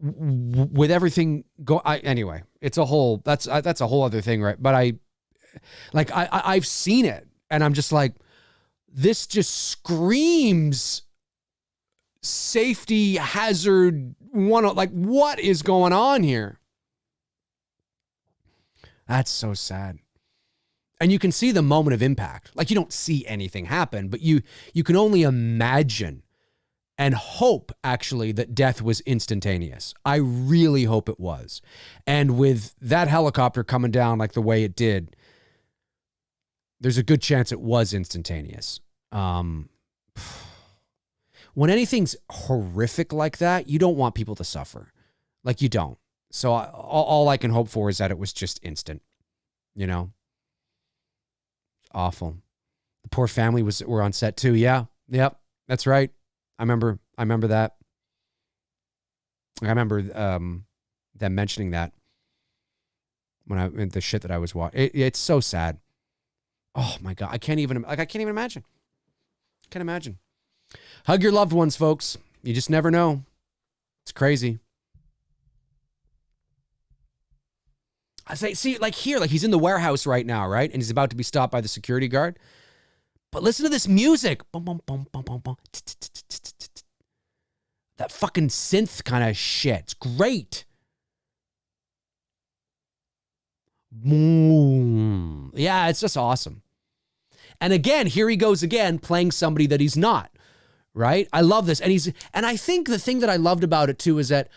with everything anyway, it's a whole, that's a whole other thing, right? But I've seen it and I'm just like, this just screams safety hazard like, what is going on here? That's so sad. And you can see the moment of impact. Like, you don't see anything happen, but you can only imagine and hope, actually, that death was instantaneous. I really hope it was. And with that helicopter coming down like the way it did, there's a good chance it was instantaneous. When anything's horrific like that, you don't want people to suffer. Like, you don't. So all I can hope for is that it was just instant, you know? Awful. The poor family were on set too. Yeah. Yep. That's right. I remember that. I remember them mentioning that when the shit that I was watching. It's so sad. Oh my God. I can't even imagine. Can't imagine. Hug your loved ones, folks. You just never know. It's crazy. I say, see, like here, like he's in the warehouse right now, right? And he's about to be stopped by the security guard. But listen to this music. Bum, bum, bum, bum, bum, bum. That fucking synth kind of shit. It's great. Boom. Yeah, it's just awesome. And again, here he goes again, playing somebody that he's not, right? I love this. And I think the thing that I loved about it too is that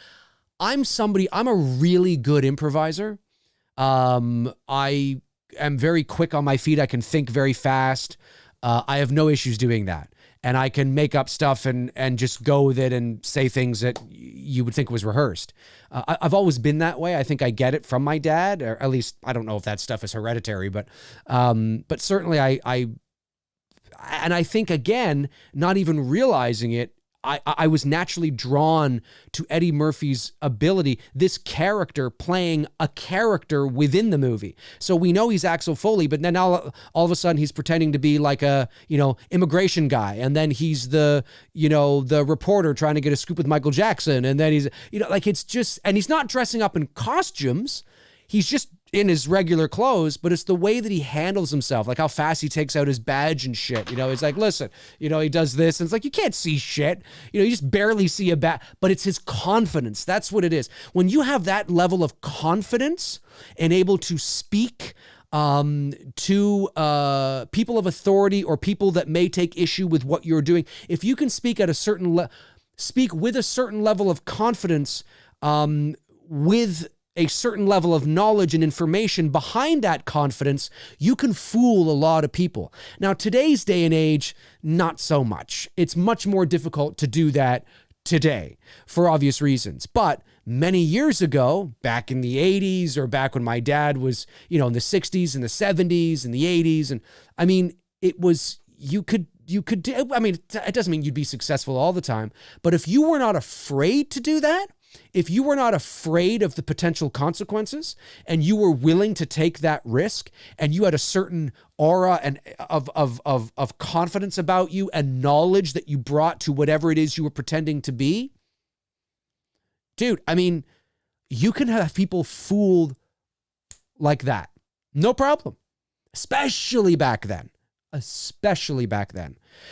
I'm a really good improviser. I am very quick on my feet. I can think very fast. I have no issues doing that. And I can make up stuff and just go with it and say things that you would think was rehearsed. I've always been that way. I think I get it from my dad, or at least I don't know if that stuff is hereditary, but certainly I think, again, not even realizing it, I was naturally drawn to Eddie Murphy's ability, this character playing a character within the movie. So we know he's Axel Foley, but then all of a sudden he's pretending to be like a, immigration guy. And then he's the reporter trying to get a scoop with Michael Jackson. And then he's, it's just, and he's not dressing up in costumes. He's just in his regular clothes, but it's the way that he handles himself, like how fast he takes out his badge and shit. He's like, listen, he does this. And it's like, you can't see shit. You just barely see a badge, but it's his confidence. That's what it is. When you have that level of confidence and able to speak to people of authority or people that may take issue with what you're doing, if you can speak at a certain speak with a certain level of confidence, with a certain level of knowledge and information behind that confidence, you can fool a lot of people. Now, today's day and age, not so much. It's much more difficult to do that today for obvious reasons. But many years ago, back in the 80s or back when my dad was, in the 60s and the 70s and the 80s, and I mean, it was, you could do, I mean, it doesn't mean you'd be successful all the time, but if you were not afraid to do that, if you were not afraid of the potential consequences and you were willing to take that risk and you had a certain aura and of confidence about you and knowledge that you brought to whatever it is you were pretending to be, dude, I mean, you can have people fooled like that. No problem. Especially back then.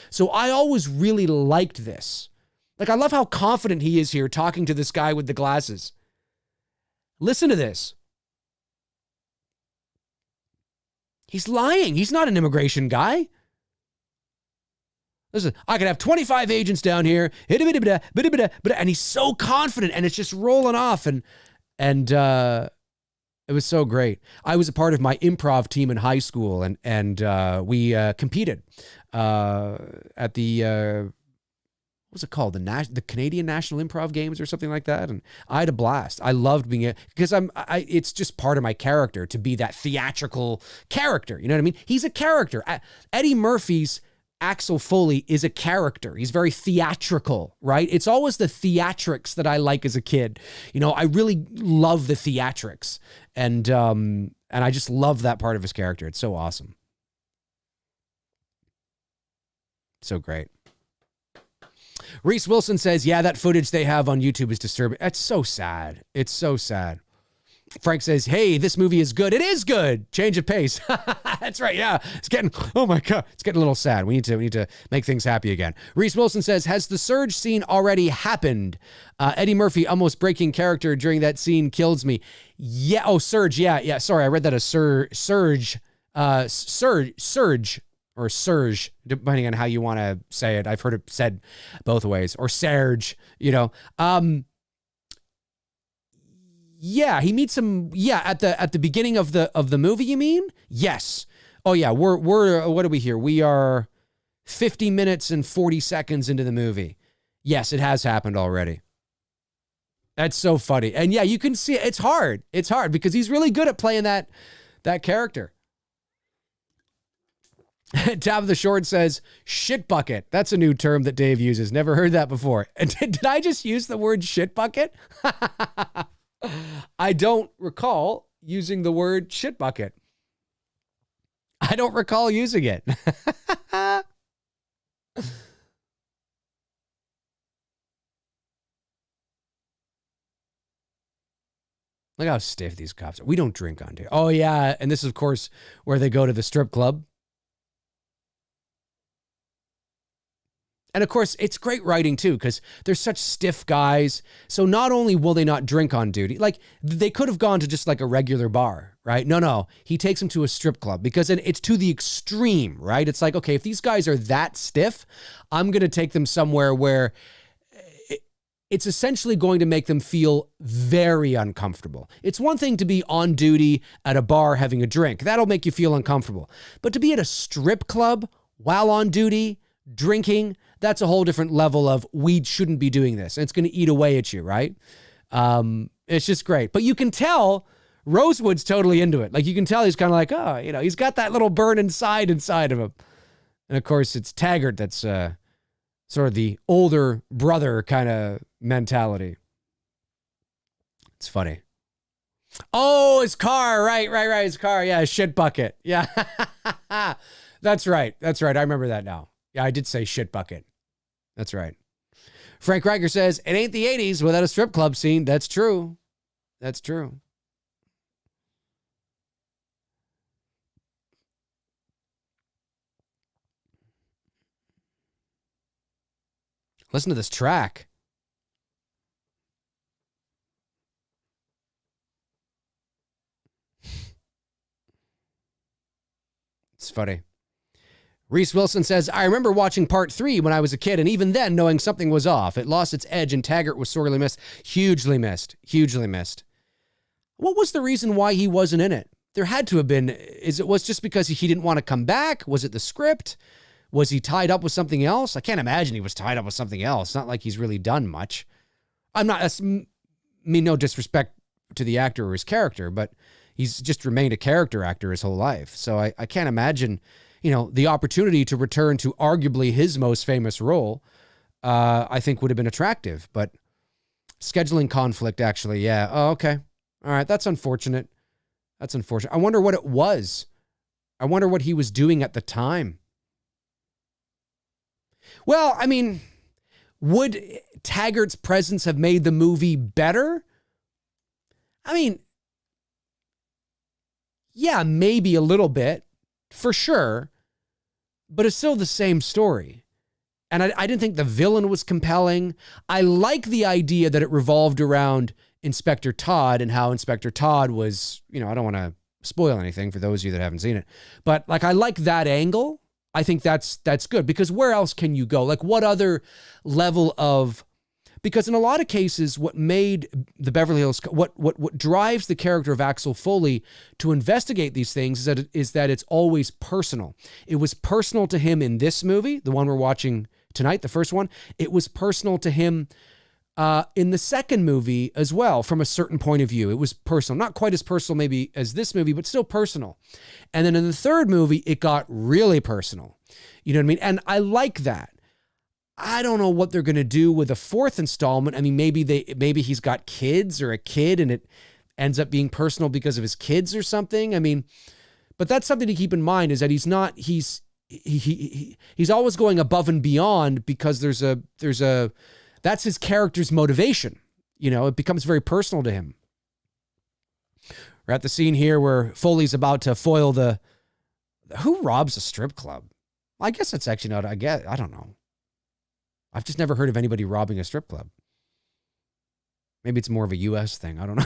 So I always really liked this. Like, I love how confident he is here talking to this guy with the glasses. Listen to this. He's lying. He's not an immigration guy. Listen, I could have 25 agents down here, and he's so confident, and it's just rolling off, and it was so great. I was a part of my improv team in high school, and we competed at the what's it called? The Canadian National Improv Games or something like that. And I had a blast. I loved being it because it's just part of my character to be that theatrical character. You know what I mean? He's a character. Eddie Murphy's Axel Foley is a character. He's very theatrical, right? It's always the theatrics that I like as a kid. I really love the theatrics, and I just love that part of his character. It's so awesome. So great. Reese Wilson says, yeah, that footage they have on YouTube is disturbing. That's so sad. It's so sad. Frank says, hey, this movie is good. It is good. Change of pace. That's right. Yeah. It's getting, oh my God, it's getting a little sad. We need to make things happy again. Reese Wilson says, has the surge scene already happened? Eddie Murphy almost breaking character during that scene kills me. Yeah. Oh, surge. Yeah. Yeah. Sorry. I read that as surge, or surge, depending on how you want to say it. I've heard it said both ways, or Serge, you know. Yeah, he meets him. Yeah, at the beginning of the movie. You mean? Yes. Oh yeah, we're what are we here? We are 50 minutes and 40 seconds into the movie. Yes, it has happened already. That's so funny. And yeah, you can see it. It's hard. It's hard because he's really good at playing that character. Tabitha Short says, shit bucket. That's a new term that Dave uses. Never heard that before. And did I just use the word shit bucket? I don't recall using the word shit bucket. I don't recall using it. Look how stiff these cops are. We don't drink on here. Oh, yeah. And this is, of course, where they go to the strip club. And of course, it's great writing too, because they're such stiff guys. So not only will they not drink on duty, like they could have gone to just like a regular bar, right? No. He takes them to a strip club because it's to the extreme, right? It's like, okay, if these guys are that stiff, I'm going to take them somewhere where it's essentially going to make them feel very uncomfortable. It's one thing to be on duty at a bar having a drink. That'll make you feel uncomfortable. But to be at a strip club while on duty, drinking, that's a whole different level of we shouldn't be doing this. And it's going to eat away at you, right? It's just great. But you can tell Rosewood's totally into it. Like you can tell he's kind of like, oh, you know, he's got that little burn inside of him. And of course, it's Taggart that's sort of the older brother kind of mentality. It's funny. Oh, his car. Right. His car. Yeah, his shit bucket. Yeah. That's right. I remember that now. Yeah, I did say shit bucket. That's right. Frank Riker says, it ain't the 80s without a strip club scene. That's true. That's true. Listen to this track. It's funny. Reese Wilson says, I remember watching part 3 when I was a kid, and even then knowing something was off. It lost its edge, and Taggart was sorely missed. Hugely missed. What was the reason why he wasn't in it? There had to have been. Was just because he didn't want to come back? Was it the script? Was he tied up with something else? I can't imagine he was tied up with something else. It's not like he's really done much. No disrespect to the actor or his character, but he's just remained a character actor his whole life. So I can't imagine, the opportunity to return to arguably his most famous role, I think would have been attractive. But scheduling conflict, actually, yeah. Oh, okay. All right, that's unfortunate. I wonder what it was. I wonder what he was doing at the time. Well, I mean, would Taggart's presence have made the movie better? I mean, yeah, maybe a little bit, for sure, but it's still the same story. And I didn't think the villain was compelling. I like the idea that it revolved around Inspector Todd and how Inspector Todd was, I don't want to spoil anything for those of you that haven't seen it, but I like that angle. I think that's good, because where else can you go? What other level of, because in a lot of cases, what made the Beverly Hills, what drives the character of Axel Foley to investigate these things is that it's always personal. It was personal to him in this movie, the one we're watching tonight, the first one. It was personal to him in the second movie as well, from a certain point of view. It was personal, not quite as personal maybe as this movie, but still personal. And then in the third movie, it got really personal. You know what I mean? And I like that. I don't know what they're going to do with a fourth installment. I mean, maybe he's got kids or a kid and it ends up being personal because of his kids or something. I mean, but that's something to keep in mind, is that he's he's always going above and beyond because that's his character's motivation. It becomes very personal to him. We're at the scene here where Foley's about to foil who robs a strip club? I guess it's actually not, I don't know. I've just never heard of anybody robbing a strip club. Maybe it's more of a U.S. thing. I don't know.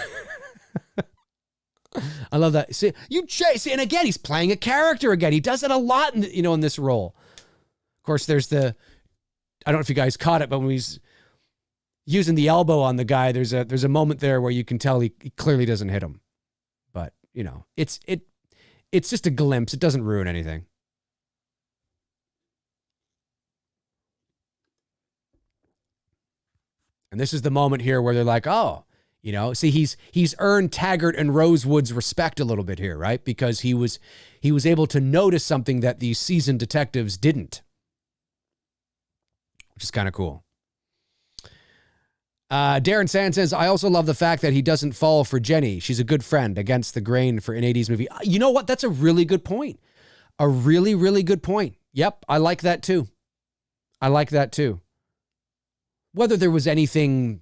I love that. See, and again, he's playing a character again. He does it a lot in this role. Of course, there's I don't know if you guys caught it, but when he's using the elbow on the guy, there's a moment there where you can tell he clearly doesn't hit him. But, it's just a glimpse. It doesn't ruin anything. And this is the moment here where they're like, oh, see, he's earned Taggart and Rosewood's respect a little bit here, right? Because he was able to notice something that these seasoned detectives didn't, which is kind of cool. Darren Sand says, I also love the fact that he doesn't fall for Jenny. She's a good friend against the grain for an 80s movie. You know what? That's a really good point. A really, really good point. Yep, I like that too. Whether there was anything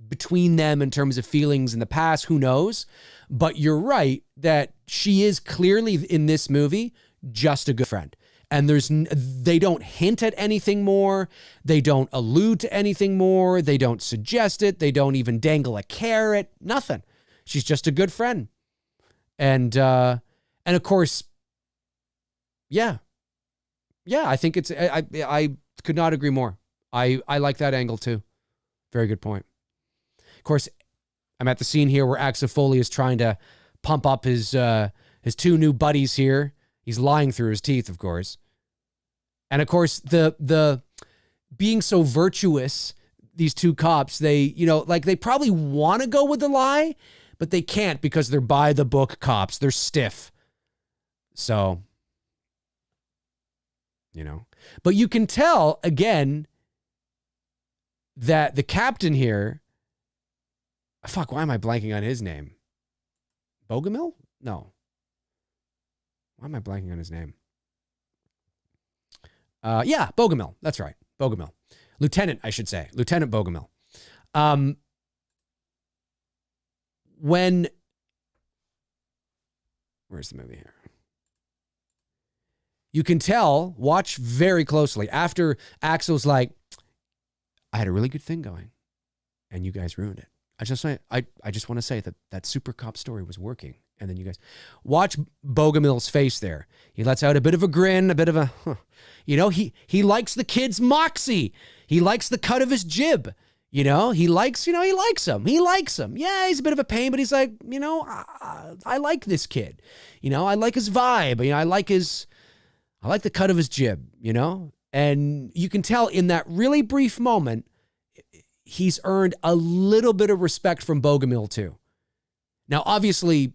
between them in terms of feelings in the past, who knows? But you're right that she is clearly in this movie just a good friend. And they don't hint at anything more. They don't allude to anything more. They don't suggest it. They don't even dangle a carrot. Nothing. She's just a good friend. And of course, yeah, I think I could not agree more. I like that angle too. Very good point. Of course, I'm at the scene here where Axel Foley is trying to pump up his two new buddies here. He's lying through his teeth, of course. And of course, the being so virtuous, these two cops, they probably want to go with the lie, but they can't because they're by the book cops. They're stiff. So, but you can tell again that the captain here, why am I blanking on his name? Bogomil? No. Why am I blanking on his name? Bogomil. That's right. Bogomil. Lieutenant, I should say. Lieutenant Bogomil. Where's the movie here? You can tell, watch very closely, after Axel's like, I had a really good thing going, and you guys ruined it. I just want to say that super cop story was working. And then you guys watch Bogomil's face there. He lets out a bit of a grin, a bit of a, he likes the kid's moxie. He likes the cut of his jib. He likes him. He likes him. Yeah, he's a bit of a pain, but he's like, I like this kid. I like his vibe. I like the cut of his jib, and you can tell in that really brief moment, he's earned a little bit of respect from Bogomil too. Now, obviously,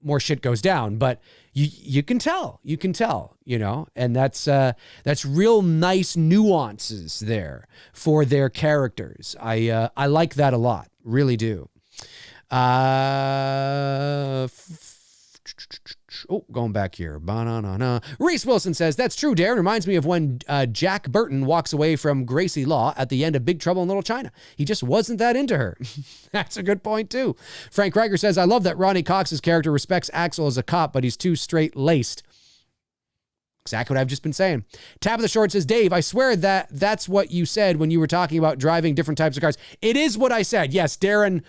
more shit goes down, but you can tell, and that's real nice nuances there for their characters. I like that a lot, really do. Going back here. Reese Wilson says, that's true, Darren. Reminds me of when Jack Burton walks away from Gracie Law at the end of Big Trouble in Little China. He just wasn't that into her. That's a good point, too. Frank Reiger says, I love that Ronnie Cox's character respects Axel as a cop, but he's too straight-laced. Exactly what I've just been saying. Tabitha Short says, Dave, I swear that's what you said when you were talking about driving different types of cars. It is what I said. Yes, Darren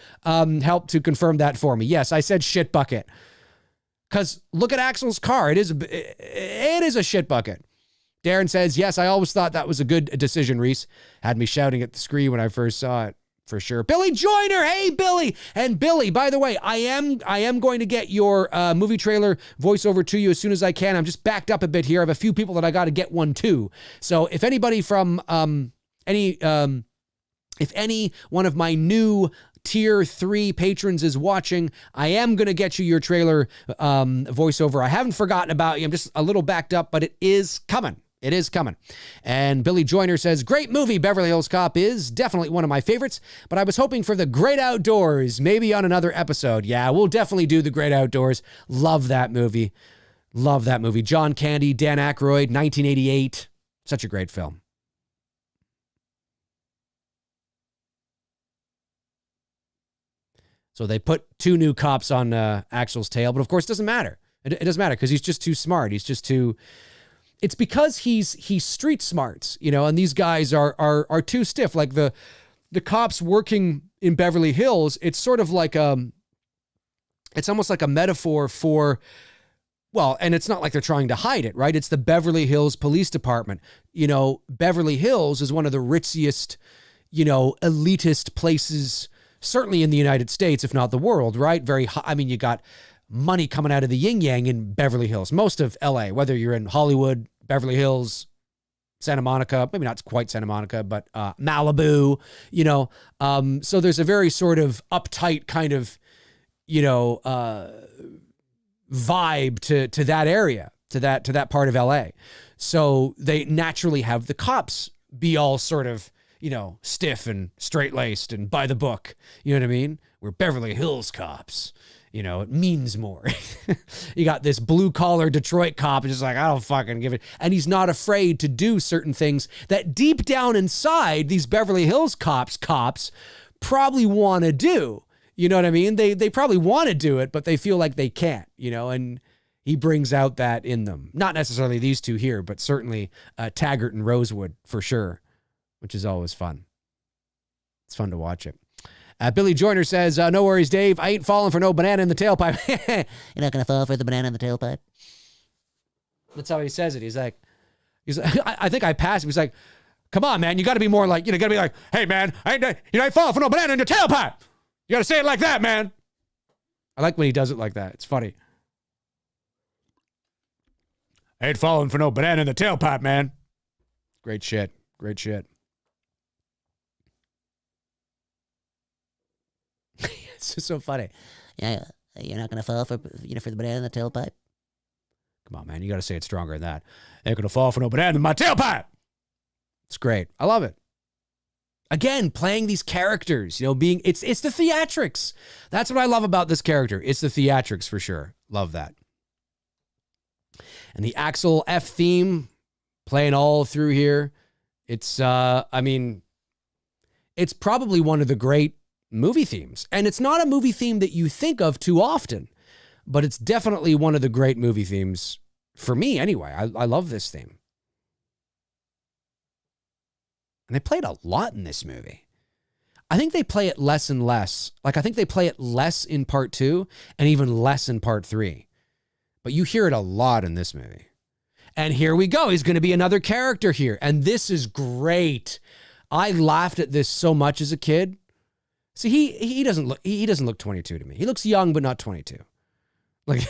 helped to confirm that for me. Yes, I said shit bucket. Because look at Axel's car. It is a shit bucket. Darren says, yes, I always thought that was a good decision, Reese. Had me shouting at the screen when I first saw it, for sure. Billy Joyner. Hey, Billy. And Billy, by the way, I am going to get your movie trailer voiceover to you as soon as I can. I'm just backed up a bit here. I have a few people that I got to get one too. So if anybody from if any one of my new Tier 3 patrons is watching, I am going to get you your trailer voiceover. I haven't forgotten about you. I'm just a little backed up, but it is coming. It is coming. And Billy Joyner says, great movie, Beverly Hills Cop is definitely one of my favorites, but I was hoping for the Great Outdoors, maybe on another episode. Yeah, we'll definitely do the Great Outdoors. Love that movie. Love that movie. John Candy, Dan Aykroyd, 1988. Such a great film. So they put 2 new cops on Axel's tail, but of course it doesn't matter. It doesn't matter because he's just too smart. He's just too... It's because he's street smarts, you know, and these guys are too stiff. Like the cops working in Beverly Hills, it's sort of like it's almost like a metaphor for, well, and it's not like they're trying to hide it, right? It's the Beverly Hills Police Department. You know, Beverly Hills is one of the ritziest, you know, elitist places, certainly in the United States, if not the world, right? Very high. I mean, you got money coming out of the yin yang in Beverly Hills, most of LA, whether you're in Hollywood, Beverly Hills, Santa Monica, maybe not quite Santa Monica, but Malibu, you know. So there's a very sort of uptight kind of, you know, vibe to that area, to that part of LA. So they naturally have the cops be all sort of, you know, stiff and straight-laced and by the book. You know what I mean? We're Beverly Hills cops. You know, it means more. You got this blue-collar Detroit cop just like, I don't fucking give it. And he's not afraid to do certain things that deep down inside these Beverly Hills cops probably want to do. You know what I mean? They probably want to do it, but they feel like they can't, you know, and he brings out that in them. Not necessarily these two here, but certainly Taggart and Rosewood for sure, which is always fun. It's fun to watch it. Billy Joyner says, no worries, Dave. I ain't falling for no banana in the tailpipe. You're not going to fall for the banana in the tailpipe? That's how he says it. He's like, I think I passed him. He's like, come on, man. You got to be more like, you know, got to be like, hey, man, I ain't falling for no banana in your tailpipe. You got to say it like that, man. I like when he does it like that. It's funny. I ain't falling for no banana in the tailpipe, man. Great shit. Great shit. It's just so funny. Yeah, you're not going to fall for the banana in the tailpipe? Come on, man. You got to say it stronger than that. I ain't going to fall for no banana in my tailpipe. It's great. I love it. Again, playing these characters, you know, it's the theatrics. That's what I love about this character. It's the theatrics for sure. Love that. And the Axel F theme playing all through here. It's, I mean, it's probably one of the great movie themes. And it's not a movie theme that you think of too often, but it's definitely one of the great movie themes for me anyway. I love this theme. And they played a lot in this movie. I think they play it less and less. Like, I think they play it less in part 2 and even less in part 3. But you hear it a lot in this movie. And here we go. He's going to be another character here. And this is great. I laughed at this so much as a kid. See, he doesn't look 22 to me. He looks young, but not 22. Like,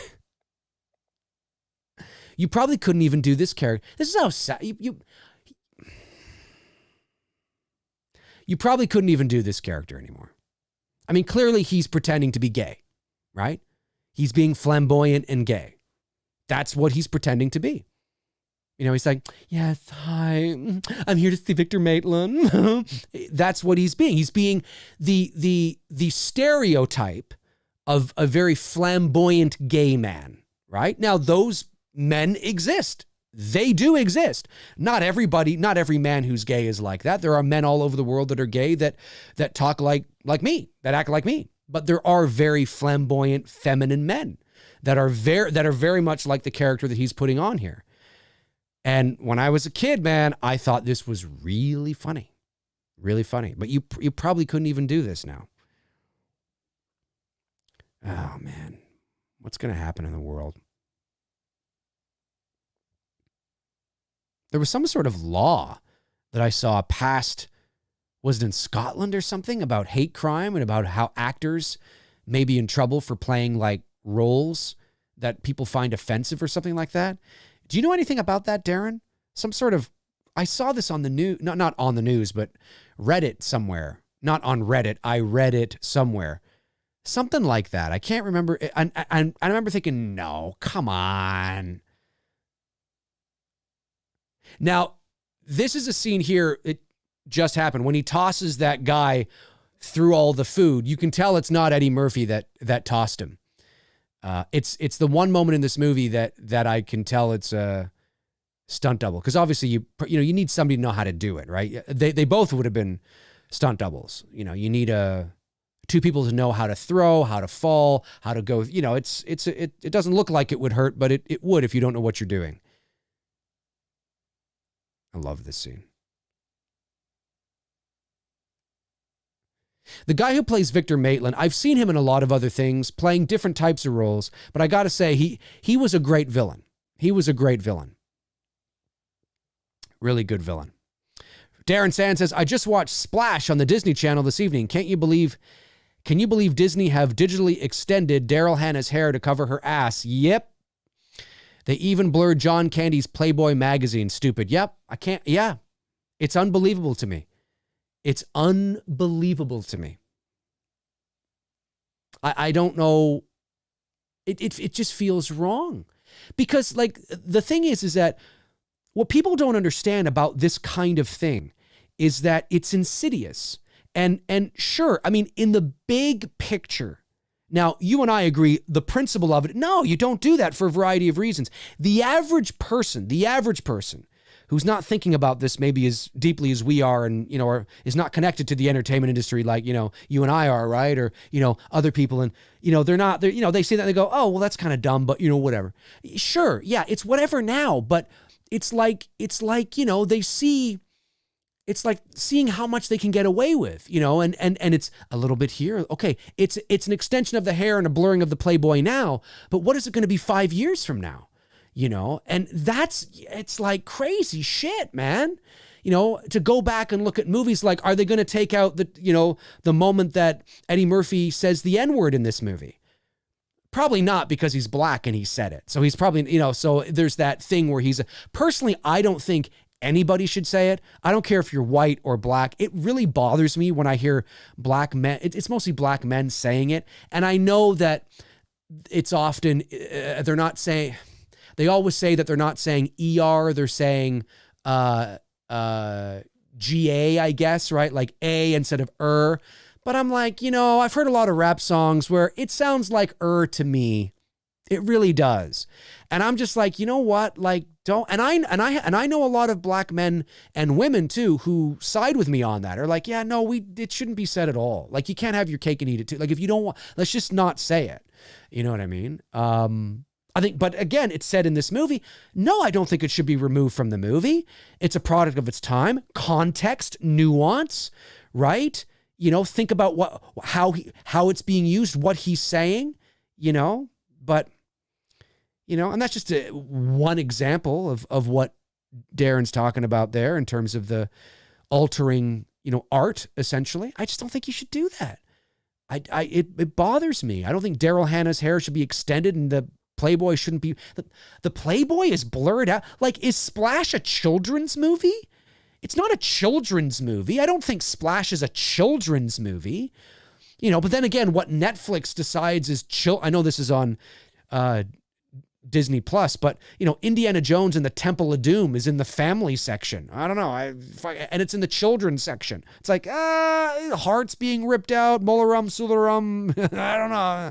you probably couldn't even do this character. This is how sad you probably couldn't even do this character anymore. I mean, clearly he's pretending to be gay, right? He's being flamboyant and gay. That's what he's pretending to be. You know, he's like, yes, hi, I'm here to see Victor Maitland. That's what he's being. He's being the stereotype of a very flamboyant gay man, right? Now, those men exist. They do exist. Not every man who's gay is like that. There are men all over the world that are gay that talk like me, that act like me. But there are very flamboyant, feminine men that are very much like the character that he's putting on here. And when I was a kid, man, I thought this was really funny. Really funny. But you probably couldn't even do this now. Oh, man. What's going to happen in the world? There was some sort of law that I saw passed, was it in Scotland or something, about hate crime and about how actors may be in trouble for playing like roles that people find offensive or something like that. Do you know anything about that, Darren? Some sort of, I saw this on the news, not on the news, but read it somewhere. Not on Reddit. I read it somewhere. Something like that. I can't remember. I remember thinking, no, come on. Now, this is a scene here. It just happened when he tosses that guy through all the food. You can tell it's not Eddie Murphy that tossed him. It's the one moment in this movie that I can tell it's a stunt double, because obviously you need somebody to know how to do it, right? They both would have been stunt doubles. You need two people to know how to throw, how to fall, how to go. It doesn't look like it would hurt, but it would if you don't know what you're doing. I love this scene. The guy who plays Victor Maitland, I've seen him in a lot of other things, playing different types of roles, but I got to say, he was a great villain. He was a great villain. Really good villain. Darren Sand says, I just watched Splash on the Disney Channel this evening. Can you believe Disney have digitally extended Daryl Hannah's hair to cover her ass? Yep. They even blurred John Candy's Playboy magazine. Stupid. Yep. I can't. Yeah. It's unbelievable to me. It's unbelievable to me. I don't know. It just feels wrong. Because, like, the thing is that what people don't understand about this kind of thing is that it's insidious. And sure, I mean, in the big picture, now you and I agree the principle of it, no, you don't do that for a variety of reasons. The average person who's not thinking about this maybe as deeply as we are and, or is not connected to the entertainment industry like, you and I are, right? Or, other people and, they see that and they go, oh, well, that's kind of dumb, but, whatever. Sure, yeah, it's whatever now, but it's like, they see, it's like seeing how much they can get away with, and it's a little bit here. Okay, it's an extension of the hair and a blurring of the Playboy now, but what is it going to be 5 years from now? And it's like crazy shit, man. To go back and look at movies like, are they going to take out the moment that Eddie Murphy says the N-word in this movie? Probably not, because he's black and he said it. So he's probably, so there's that thing where personally, I don't think anybody should say it. I don't care if you're white or black. It really bothers me when I hear black men. It's mostly black men saying it. And I know that it's often, they're not saying, they always say that they're not saying ER, they're saying GA, I guess, right? Like A instead of But I'm like, I've heard a lot of rap songs where it sounds like to me. It really does. And I'm just like, you know what? Like, don't, and I know a lot of black men and women too, who side with me on that, are like, yeah, no, it shouldn't be said at all. Like, you can't have your cake and eat it too. Like, if you don't want, let's just not say it. You know what I mean? I think, but again, it's said in this movie. No, I don't think it should be removed from the movie. It's a product of its time, context, nuance, right? Think about how it's being used, what he's saying, but, and that's just one example of what Darren's talking about there in terms of the altering, art, essentially. I just don't think you should do that. It bothers me. I don't think Daryl Hannah's hair should be extended and the Playboy shouldn't be. The Playboy is blurred out. Like, is Splash a children's movie? It's not a children's movie. I don't think Splash is a children's movie. But then again, what Netflix decides is I know this is on Disney Plus, but Indiana Jones and the Temple of Doom is in the family section. I don't know. And it's in the children's section. It's like, hearts being ripped out, Molarum, Sularum. I don't know.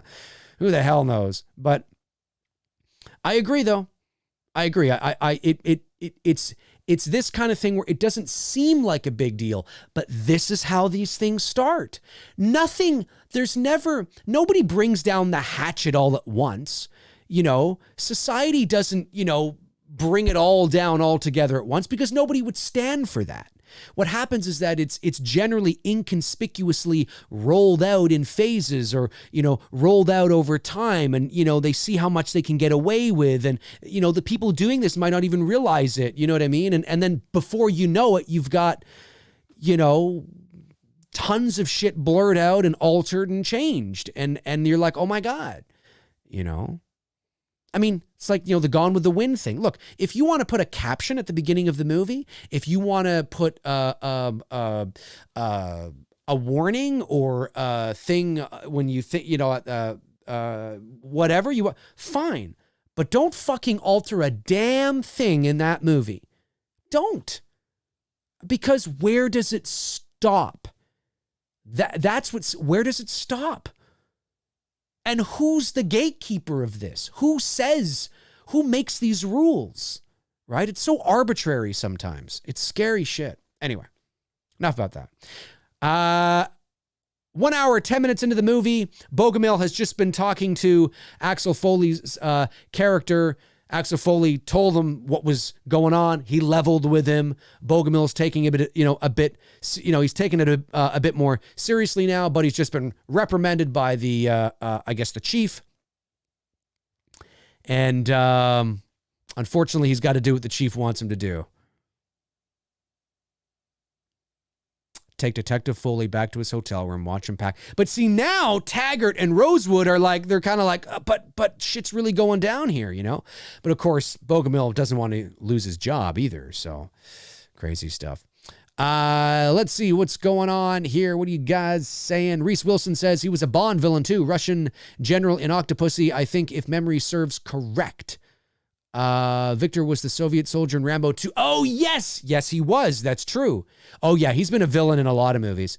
Who the hell knows? But I agree, though. I agree. It's this kind of thing where it doesn't seem like a big deal, but this is how these things start. Nobody brings down the hatchet all at once. Society doesn't, bring it all down all together at once, because nobody would stand for that. What happens is that it's generally inconspicuously rolled out in phases, or, rolled out over time, and, they see how much they can get away with. And, the people doing this might not even realize it. You know what I mean? And then before you know it, you've got, tons of shit blurred out and altered and changed. And you're like, oh my God, I mean, it's like, the Gone with the Wind thing. Look, if you want to put a caption at the beginning of the movie, if you want to put a warning or a thing when you think, whatever you want, fine. But don't fucking alter a damn thing in that movie. Don't. Because where does it stop? Where does it stop? And who's the gatekeeper of this? Who makes these rules, right? It's so arbitrary sometimes. It's scary shit. Anyway, enough about that. 1 hour, 10 minutes into the movie, Bogomil has just been talking to Axel Foley's character. Axel Foley told him what was going on. He leveled with him. Bogomil's taking he's taking it a bit more seriously now, but he's just been reprimanded by the chief. And unfortunately, he's got to do what the chief wants him to do. Take Detective Foley back to his hotel room, watch him pack. But see, now Taggart and Rosewood are like, they're kind of like, but shit's really going down here, you know? But of course, Bogomil doesn't want to lose his job either. So crazy stuff. Let's see what's going on here. What are you guys saying? Reese Wilson says he was a Bond villain too. Russian general in Octopussy, I think, if memory serves correct. Victor was the Soviet soldier in Rambo 2. Oh, yes. Yes, he was. That's true. Oh, yeah. He's been a villain in a lot of movies.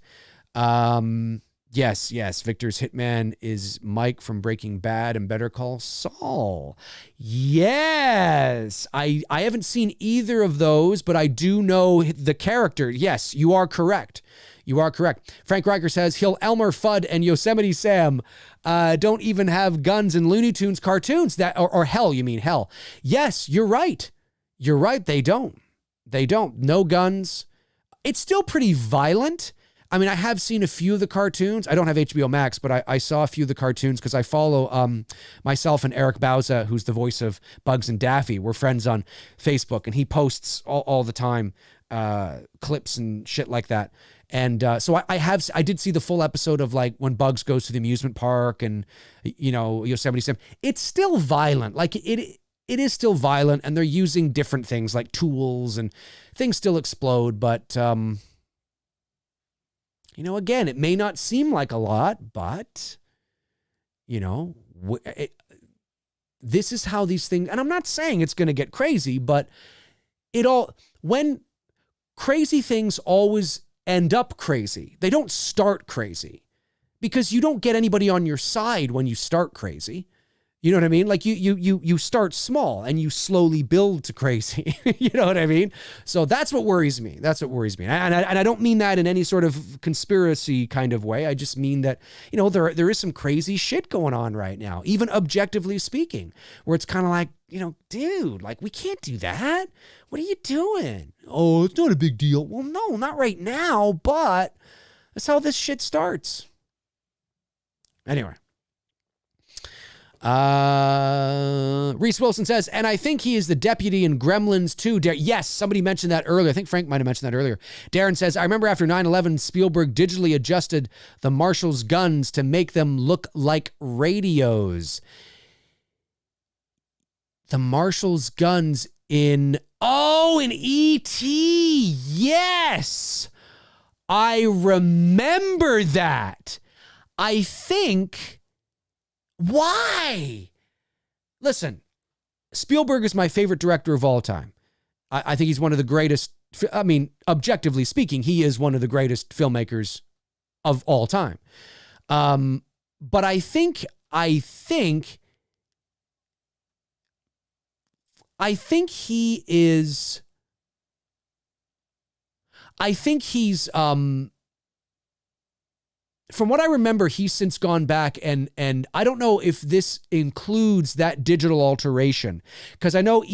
Yes. Victor's hitman is Mike from Breaking Bad and Better Call Saul. Yes. I haven't seen either of those, but I do know the character. Yes, you are correct. Frank Riker says Hill Elmer Fudd and Yosemite Sam don't even have guns in Looney Tunes cartoons. Or hell, you mean hell. Yes, you're right. They don't. No guns. It's still pretty violent. I mean, I have seen a few of the cartoons. I don't have HBO Max, but I saw a few of the cartoons because I follow myself and Eric Bauza, who's the voice of Bugs and Daffy. We're friends on Facebook, and he posts all the time clips and shit like that. And so I did see the full episode of like when Bugs goes to the amusement park and, you know, Yosemite Sam. It's still violent. Like it is still violent, and they're using different things like tools and things still explode. But, you know, again, it may not seem like a lot, but, you know, this is how these things, and I'm not saying it's going to get crazy, but when crazy things always end up crazy. They don't start crazy because you don't get anybody on your side when you start crazy. You know what I mean? Like you start small and you slowly build to crazy. You know what I mean? So that's what worries me. And I don't mean that in any sort of conspiracy kind of way. I just mean that, you know, there is some crazy shit going on right now, even objectively speaking, where it's kind of like, you know, dude, like we can't do that. What are you doing? Oh, it's not a big deal. Well, no, not right now, but that's how this shit starts. Anyway. Reese Wilson says, and I think he is the deputy in Gremlins 2. Yes, somebody mentioned that earlier. I think Frank might have mentioned that earlier. Darren says, I remember after 9/11, Spielberg digitally adjusted the Marshall's guns to make them look like radios. The Marshall's guns in E.T. Yes, I remember that. I think... Why? Listen, Spielberg is my favorite director of all time. I think he's one of the greatest. I mean, objectively speaking, he is one of the greatest filmmakers of all time. But I think he is. I think he's. From what I remember, he's since gone back and I don't know if this includes that digital alteration, because I know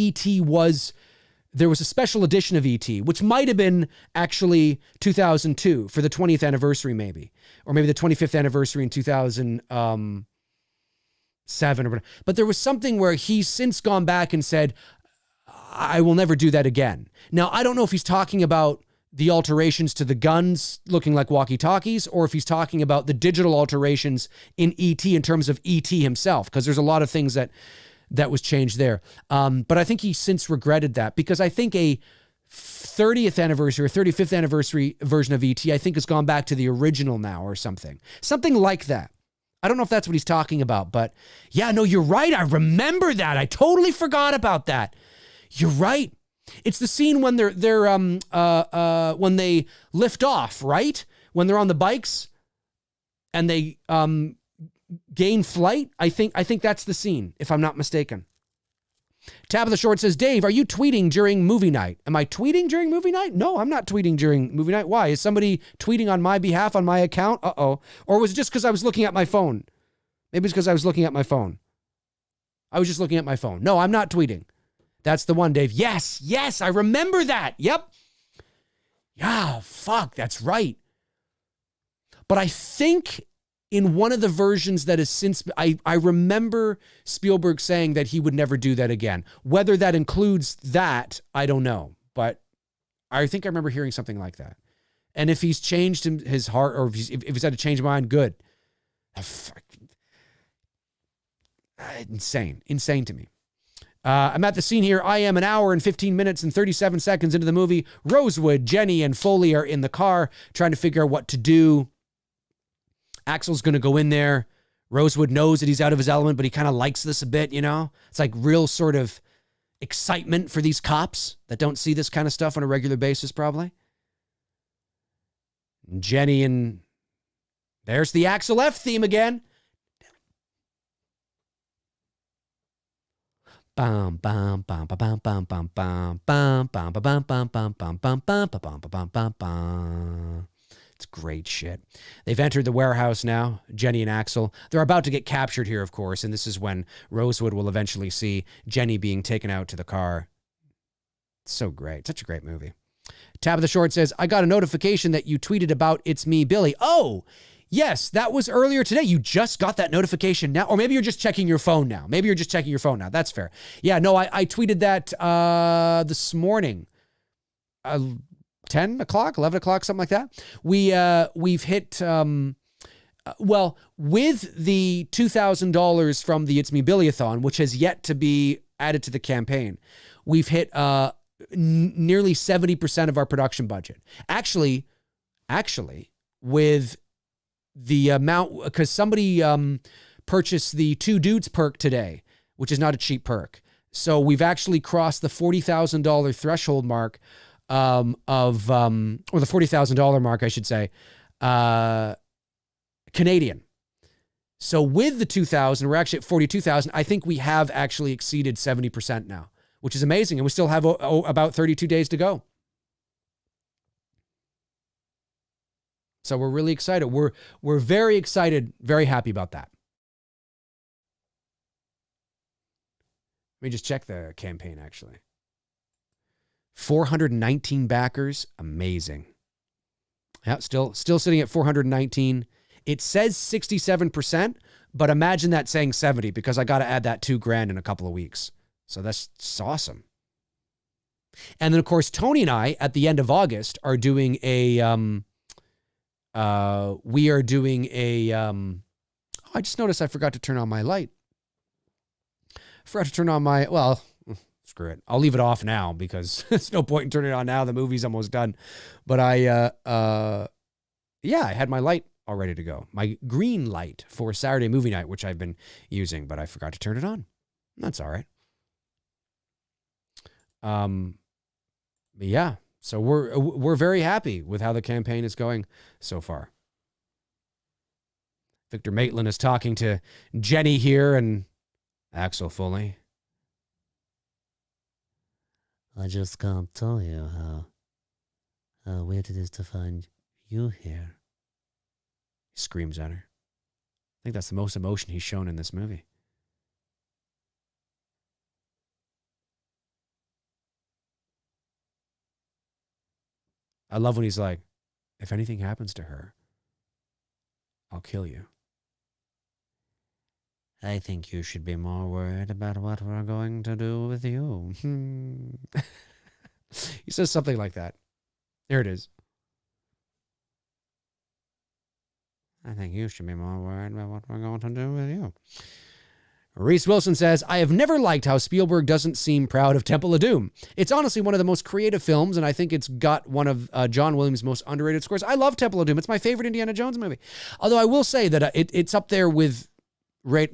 there was a special edition of E.T., which might have been actually 2002 for the 20th anniversary maybe, or maybe the 25th anniversary in 2007 or whatever. But there was something where he's since gone back and said, I will never do that again. Now, I don't know if he's talking about the alterations to the guns looking like walkie-talkies, or if he's talking about the digital alterations in E.T. in terms of E.T. himself, because there's a lot of things that was changed there. But I think he since regretted that, because I think a 30th anniversary or 35th anniversary version of E.T., I think has gone back to the original now or something like that. I don't know if that's what he's talking about, but yeah, no, you're right. I remember that. I totally forgot about that. You're right. It's the scene when they're when they lift off, right? When they're on the bikes and they gain flight. I think that's the scene, if I'm not mistaken. Tabitha Short says, Dave, are you tweeting during movie night? Am I tweeting during movie night? No, I'm not tweeting during movie night. Why? Is somebody tweeting on my behalf on my account? Uh-oh. Or was it just because I was looking at my phone? Maybe it's because I was looking at my phone. I was just looking at my phone. No, I'm not tweeting. That's the one, Dave. Yes, I remember that. Yep. Yeah, fuck, that's right. But I think in one of the versions that has since, I remember Spielberg saying that he would never do that again. Whether that includes that, I don't know. But I think I remember hearing something like that. And if he's changed his heart, or if he's had to change his mind, good. Insane to me. I'm at the scene here. I am an hour and 15 minutes and 37 seconds into the movie. Rosewood, Jenny, and Foley are in the car trying to figure out what to do. Axel's going to go in there. Rosewood knows that he's out of his element, but he kind of likes this a bit, you know? It's like real sort of excitement for these cops that don't see this kind of stuff on a regular basis, probably. And Jenny, and there's the Axel F theme again. Bam bam bam bam bam bam bam bam bam bam bam bam bam bam bam bam bam bam bam. It's great shit. They've entered the warehouse now, Jenny and Axel. They're about to get captured here, of course, and this is when Rosewood will eventually see Jenny being taken out to the car. It's so great. Such a great movie. Tabitha Short says, I got a notification that you tweeted about It's Me, Billy. Oh, yes, that was earlier today. You just got that notification now. Or maybe you're just checking your phone now. That's fair. Yeah, no, I tweeted that this morning. 10 o'clock, 11 o'clock, something like that. We've hit, with the $2,000 from the It's Me Billy-a-thon, which has yet to be added to the campaign, we've hit nearly 70% of our production budget. Actually, with the amount, because somebody purchased the Two Dudes perk today, which is not a cheap perk. So we've actually crossed the $40,000 threshold mark or the $40,000 mark, I should say, Canadian. So with the 2,000, we're actually at 42,000. I think we have actually exceeded 70% now, which is amazing. And we still have about 32 days to go. So we're really excited. We're very excited, very happy about that. Let me just check the campaign, actually. 419 backers. Amazing. Yeah, still sitting at 419. It says 67%, but imagine that saying 70 because I got to add that $2,000 in a couple of weeks. So that's awesome. And then, of course, Tony and I, at the end of August, are doing I just noticed I forgot to turn on my light. Screw it. I'll leave it off now because there's no point in turning it on now. The movie's almost done. But I had my light all ready to go. My green light for Saturday movie night, which I've been using, but I forgot to turn it on. That's all right. But yeah, so we're very happy with how the campaign is going so far. Victor Maitland is talking to Jenny here and Axel Foley. I just can't tell you how weird it is to find you here. He screams at her. I think that's the most emotion he's shown in this movie. I love when he's like, if anything happens to her, I'll kill you. I think you should be more worried about what we're going to do with you. He says something like that. There it is. I think you should be more worried about what we're going to do with you. Reese Wilson says, I have never liked how Spielberg doesn't seem proud of Temple of Doom. It's honestly one of the most creative films, and I think it's got one of John Williams' most underrated scores. I love Temple of Doom. It's my favorite Indiana Jones movie. Although I will say that it's up there with...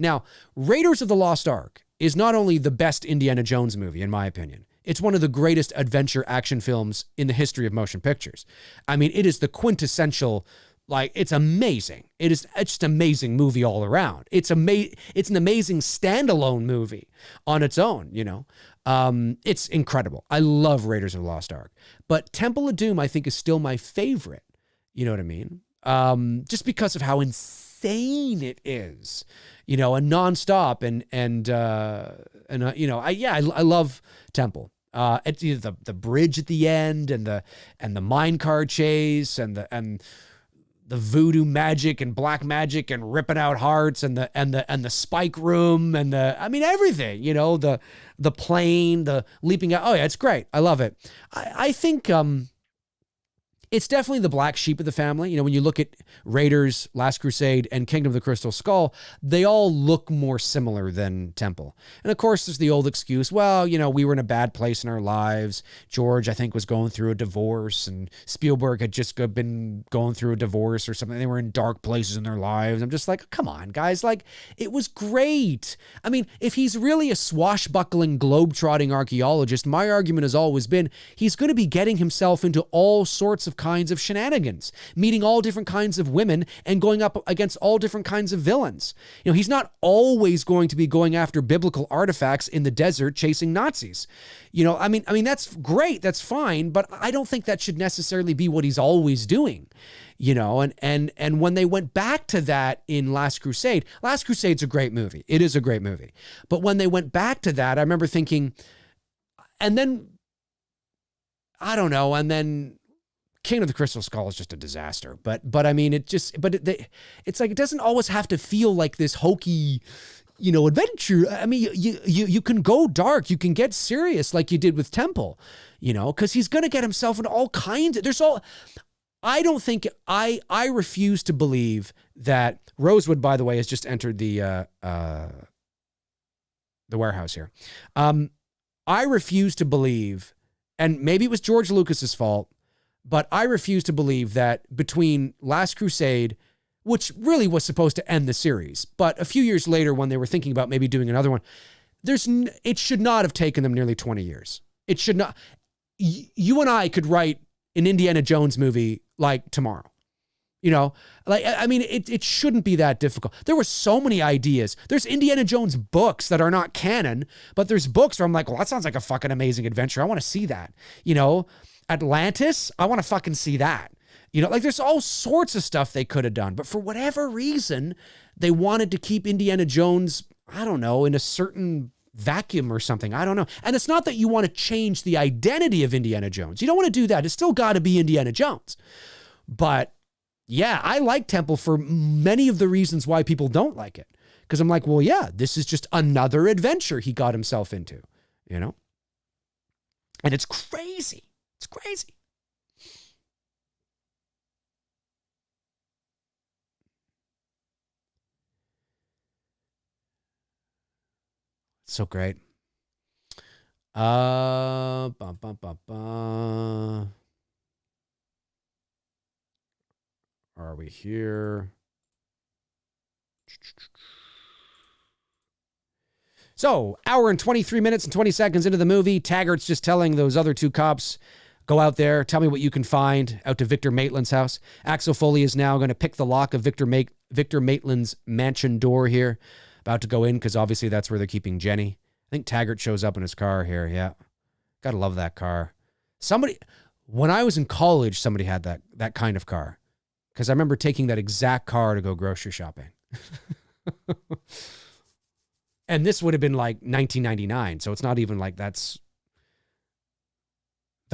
Now, Raiders of the Lost Ark is not only the best Indiana Jones movie, in my opinion, it's one of the greatest adventure action films in the history of motion pictures. I mean, it is the quintessential Like, it's amazing. It's just an amazing movie all around. It's an amazing standalone movie on its own, you know. It's incredible. I love Raiders of the Lost Ark. But Temple of Doom, I think, is still my favorite. You know what I mean? Just because of how insane it is, you know, and nonstop, and you know, I love Temple. It's the bridge at the end, and the minecart chase, and the voodoo magic and black magic and ripping out hearts, and the spike room, and everything, you know, the plane, the leaping out. Oh yeah, it's great. I love it. I think it's definitely the black sheep of the family. You know, when you look at Raiders, Last Crusade, and Kingdom of the Crystal Skull, they all look more similar than Temple. And of course, there's the old excuse, well, you know, we were in a bad place in our lives. George, I think, was going through a divorce, and Spielberg had just been going through a divorce or something. They were in dark places in their lives. I'm just like, come on, guys. Like, it was great. I mean, if he's really a swashbuckling, globe-trotting archaeologist, my argument has always been he's going to be getting himself into all sorts of kinds of shenanigans, meeting all different kinds of women and going up against all different kinds of villains. You know, he's not always going to be going after biblical artifacts in the desert chasing Nazis. You know, I mean that's great, that's fine, but I don't think that should necessarily be what he's always doing. You know, and when they went back to that in Last Crusade's a great movie. It is a great movie. But when they went back to that, I remember thinking, and then I don't know, and then King of the Crystal Skull is just a disaster. But I mean, it's like, it doesn't always have to feel like this hokey, you know, adventure. I mean, you can go dark, you can get serious like you did with Temple, you know, because he's going to get himself into all kinds of, I don't think, I refuse to believe that Rosewood, by the way, has just entered the warehouse here. I refuse to believe, and maybe it was George Lucas's fault, but I refuse to believe that between Last Crusade, which really was supposed to end the series, but a few years later when they were thinking about maybe doing another one, it should not have taken them nearly 20 years. It should not. You and I could write an Indiana Jones movie like tomorrow. You know, like, I mean, it shouldn't be that difficult. There were so many ideas. There's Indiana Jones books that are not canon, but there's books where I'm like, well, that sounds like a fucking amazing adventure. I want to see that. You know, Atlantis, I want to fucking see that. You know, like, there's all sorts of stuff they could have done, but for whatever reason, they wanted to keep Indiana Jones, I don't know, in a certain vacuum or something. I don't know. And it's not that you want to change the identity of Indiana Jones. You don't want to do that. It's still got to be Indiana Jones. But yeah, I like Temple for many of the reasons why people don't like it. Because I'm like, well, yeah, this is just another adventure he got himself into, you know? And it's crazy. It's crazy. So great. Are we here? So, hour and 23 minutes and 20 seconds into the movie, Taggart's just telling those other two cops, go out there, tell me what you can find, out to Victor Maitland's house. Axel Foley is now going to pick the lock of Victor Maitland's mansion door here. About to go in because obviously that's where they're keeping Jenny. I think Taggart shows up in his car here. Yeah. Gotta love that car. When I was in college, somebody had that kind of car. Because I remember taking that exact car to go grocery shopping. And this would have been like 1999. So it's not even like the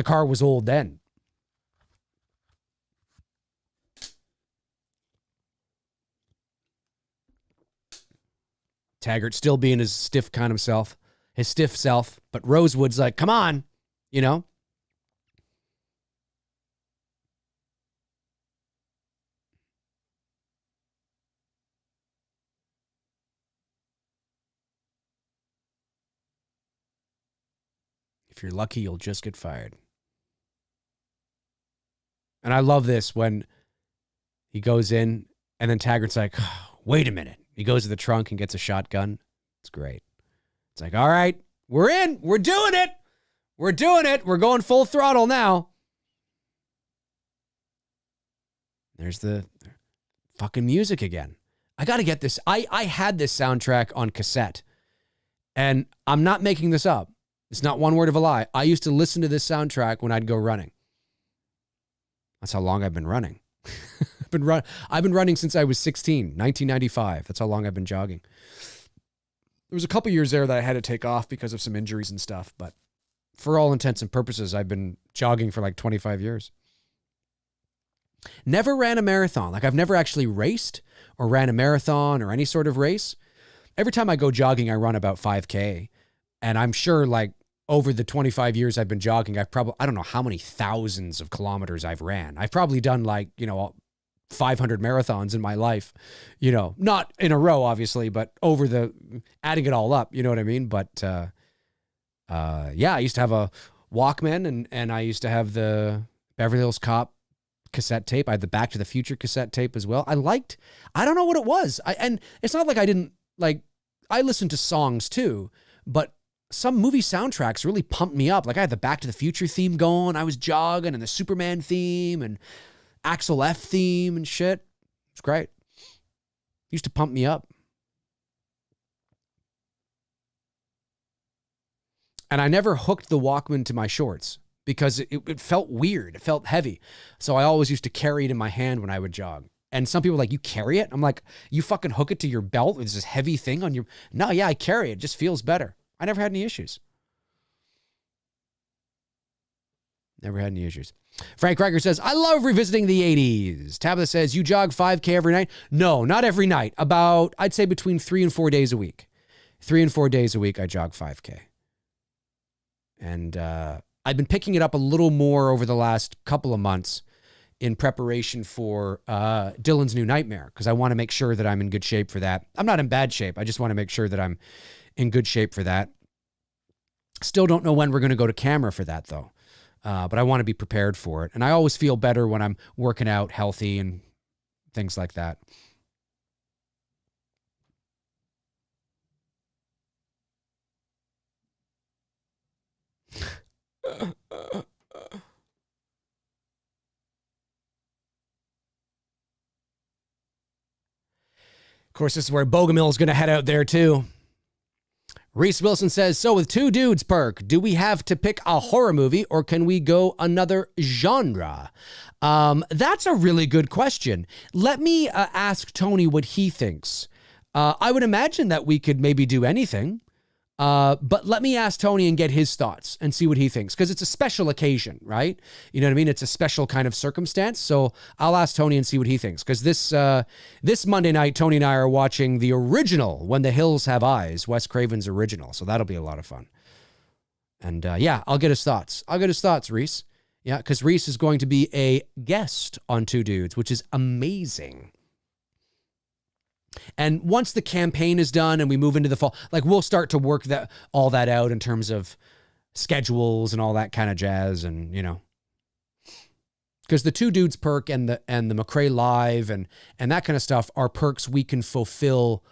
car was old then. Taggart still being his stiff self, but Rosewood's like, come on, you know? If you're lucky, you'll just get fired. And I love this when he goes in and then Taggart's like, oh, wait a minute. He goes to the trunk and gets a shotgun. It's great. It's like, all right, we're in. We're doing it. We're doing it. We're going full throttle now. There's the fucking music again. I got to get this. I had this soundtrack on cassette, and I'm not making this up. It's not one word of a lie. I used to listen to this soundtrack when I'd go running. That's how long I've been running. I've been running since I was 16, 1995. That's how long I've been jogging. There was a couple years there that I had to take off because of some injuries and stuff, but for all intents and purposes, I've been jogging for like 25 years. Never ran a marathon. Like I've never actually raced or ran a marathon or any sort of race. Every time I go jogging, I run about 5K. And I'm sure like over the 25 years I've been jogging, I don't know how many thousands of kilometers I've ran. I've probably done like, 500 marathons in my life, not in a row, obviously, but adding it all up, you know what I mean? But, yeah, I used to have a Walkman and I used to have the Beverly Hills Cop cassette tape. I had the Back to the Future cassette tape as well. I don't know what it was. And it's not like I listened to songs too, but some movie soundtracks really pumped me up. Like I had the Back to the Future theme going. I was jogging and the Superman theme and Axel F theme and shit. It's great. Used to pump me up. And I never hooked the Walkman to my shorts because it felt weird. It felt heavy. So I always used to carry it in my hand when I would jog. And some people are like, you carry it? I'm like, you fucking hook it to your belt with this heavy thing on your... No, yeah, I carry it. It just feels better. I never had any issues. Never had any issues. Frank Riker says, I love revisiting the 80s. Tabitha says, you jog 5K every night? No, not every night. About, I'd say between 3 and 4 days a week. 3 and 4 days a week, I jog 5K. And I've been picking it up a little more over the last couple of months in preparation for Dylan's new nightmare, because I want to make sure that I'm in good shape for that. I'm not in bad shape. I just want to make sure that I'm in good shape for that. Still don't know when we're going to go to camera for that, though. But I want to be prepared for it. And I always feel better when I'm working out healthy and things like that. Of course, this is where Bogomil is going to head out there, too. Reese Wilson says, so with Two Dudes Perk, do we have to pick a horror movie or can we go another genre? That's a really good question. Let me ask Tony what he thinks. I would imagine that we could maybe do anything. But let me ask Tony and get his thoughts and see what he thinks, because it's a special occasion, right? You know what I mean? It's a special kind of circumstance. So I'll ask Tony and see what he thinks, because this Monday night, Tony and I are watching the original When the Hills Have Eyes, Wes Craven's original. So that'll be a lot of fun. And yeah, I'll get his thoughts. Reese. Yeah, because Reese is going to be a guest on Two Dudes, which is amazing. And once the campaign is done and we move into the fall, like we'll start to work all that out in terms of schedules and all that kind of jazz. And, because the Two Dudes perk and the McRae Live and that kind of stuff are perks we can fulfill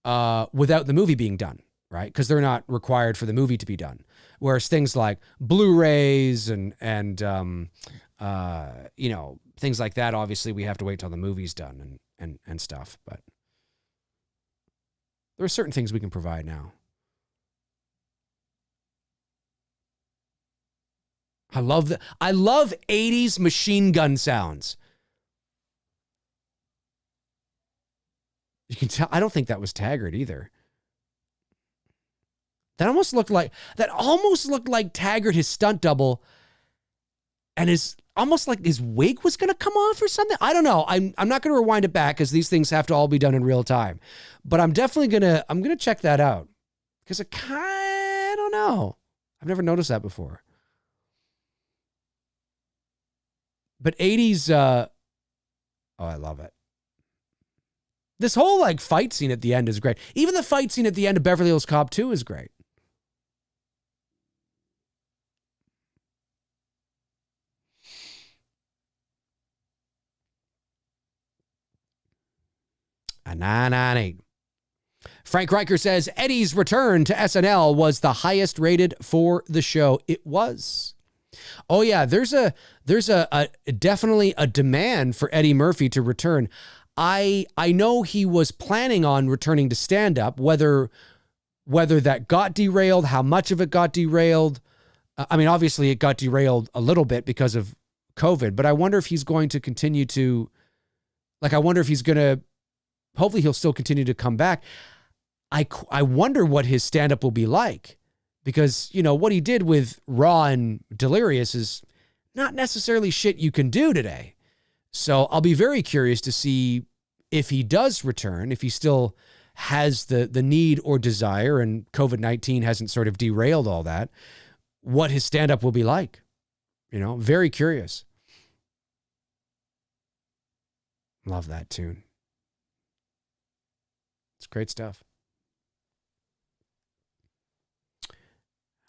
without the movie being done, right? Because they're not required for the movie to be done. Whereas things like Blu-rays and things like that, obviously we have to wait till the movie's done and stuff. But there are certain things we can provide now. I love 80s machine gun sounds. You can tell, I don't think that was Taggart either. That almost looked like Taggart, his stunt double, and almost like his wig was going to come off or something. I don't know. I'm not going to rewind it back because these things have to all be done in real time. But I'm definitely going to check that out because I don't know. I've never noticed that before. But 80s, I love it. This whole like fight scene at the end is great. Even the fight scene at the end of Beverly Hills Cop 2 is great. A 998. Frank Riker says Eddie's return to SNL was the highest rated for the show. It was. Oh yeah, there's a definitely a demand for Eddie Murphy to return. I know he was planning on returning to stand up, whether that got derailed, how much of it got derailed. I mean, obviously it got derailed a little bit because of COVID, but I wonder if he's going to continue to, like, I wonder if he's going to, hopefully he'll still continue to come back. I wonder what his stand-up will be like, because, you know, what he did with Raw and Delirious is not necessarily shit you can do today. So I'll be very curious to see if he does return, if he still has the need or desire, and COVID-19 hasn't sort of derailed all that, what his stand-up will be like. You know, very curious. Love that tune. It's great stuff.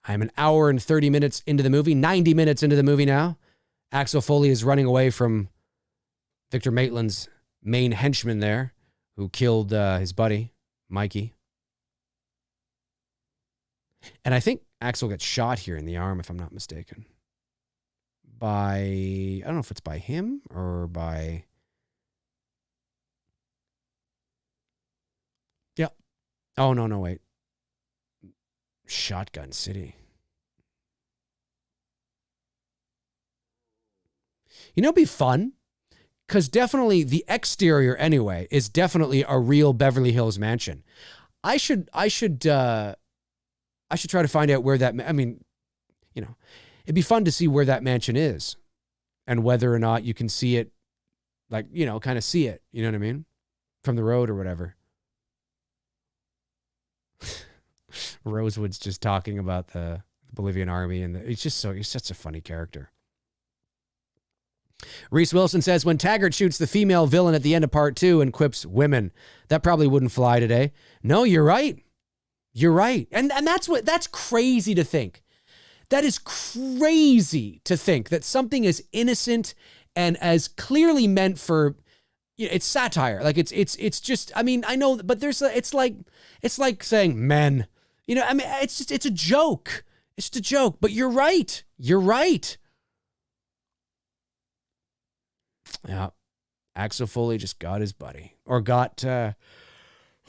I'm an hour and 30 minutes into the movie, 90 minutes into the movie now. Axel Foley is running away from Victor Maitland's main henchman there, who killed his buddy, Mikey. And I think Axel gets shot here in the arm, if I'm not mistaken. I don't know if it's by him or by... Yeah. Oh, no, wait. Shotgun City. You know, it'd be fun, because definitely the exterior anyway is definitely a real Beverly Hills mansion. I should try to find out where that, I mean, you know, it'd be fun to see where that mansion is and whether or not you can see it, like, you know, kind of see it, you know what I mean? From the road or whatever. Rosewood's just talking about the Bolivian army, and he's such a funny character. Reese Wilson says, when Taggart shoots the female villain at the end of part 2 and quips women, that probably wouldn't fly today. No, you're right. You're right. And that's crazy to think. That is crazy to think that something as innocent and as clearly meant for, you know, it's satire. Like it's just, I mean, I know, but it's like saying men, you know, I mean, it's a joke. It's just a joke, but you're right. You're right. Yeah. Axel Foley just got his buddy, or got, oh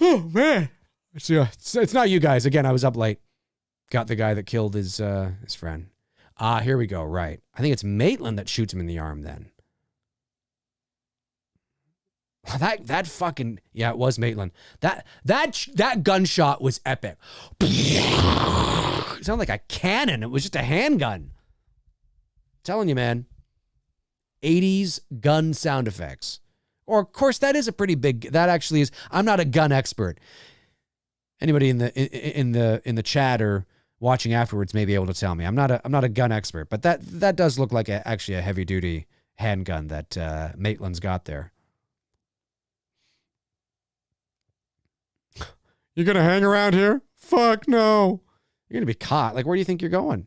man. It's not you guys. Again, I was up late. Got the guy that killed his friend. Here we go. Right. I think it's Maitland that shoots him in the arm then. That fucking, yeah, it was Maitland. That gunshot was epic. It sounded like a cannon. It was just a handgun. I'm telling you, man. 80s gun sound effects. Or, of course, that is a pretty big, that actually is, I'm not a gun expert. Anybody in the chat or watching afterwards may be able to tell me. I'm not a gun expert, but that does look like actually a heavy duty handgun that Maitland's got there. You're gonna hang around here? Fuck no. You're gonna be caught. Like, where do you think you're going?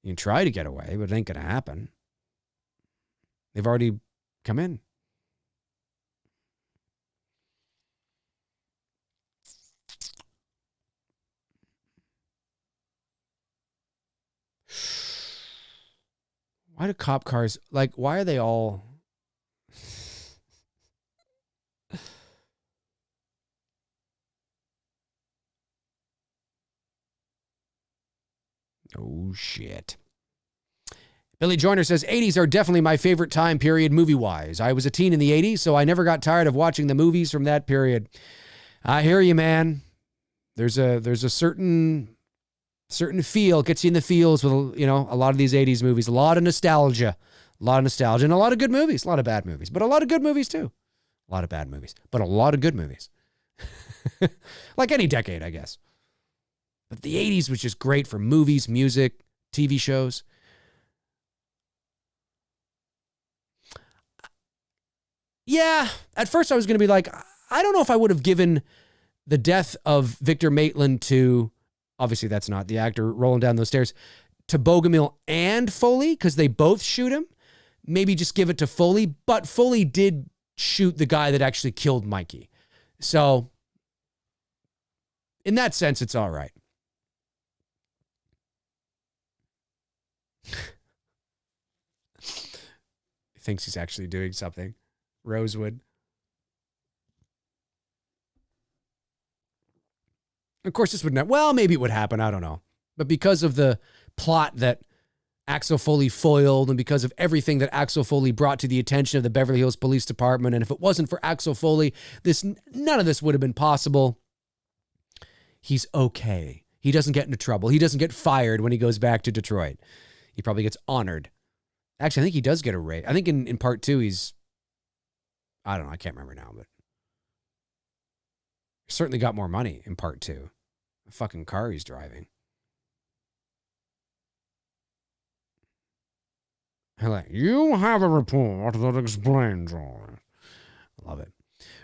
You can try to get away, but it ain't gonna happen. They've already come in. Why do cop cars, like, why are they all... Oh, shit. Billy Joyner says, 80s are definitely my favorite time period movie-wise. I was a teen in the 80s, so I never got tired of watching the movies from that period. I hear you, man. There's a certain feel, gets you in the feels with, you know, a lot of these 80s movies. A lot of nostalgia. And a lot of good movies. A lot of bad movies, but a lot of good movies too. A lot of bad movies, but a lot of good movies. Like any decade, I guess. But the 80s was just great for movies, music, TV shows. Yeah, at first I was going to be like, I don't know if I would have given the death of Victor Maitland to, obviously that's not the actor rolling down those stairs, to Bogomil and Foley, because they both shoot him. Maybe just give it to Foley, but Foley did shoot the guy that actually killed Mikey. So, in that sense, it's all right. He thinks he's actually doing something. Rosewood. Of course, this would not. Well, maybe it would happen. I don't know. But because of the plot that Axel Foley foiled, and because of everything that Axel Foley brought to the attention of the Beverly Hills Police Department, and if it wasn't for Axel Foley, none of this would have been possible. He's okay. He doesn't get into trouble. He doesn't get fired when he goes back to Detroit. He probably gets honored. Actually, I think he does get a raise. I think in part 2, I don't know. I can't remember now, but he certainly got more money in part 2. The fucking car he's driving. Like, you have a report that explains all. I love it.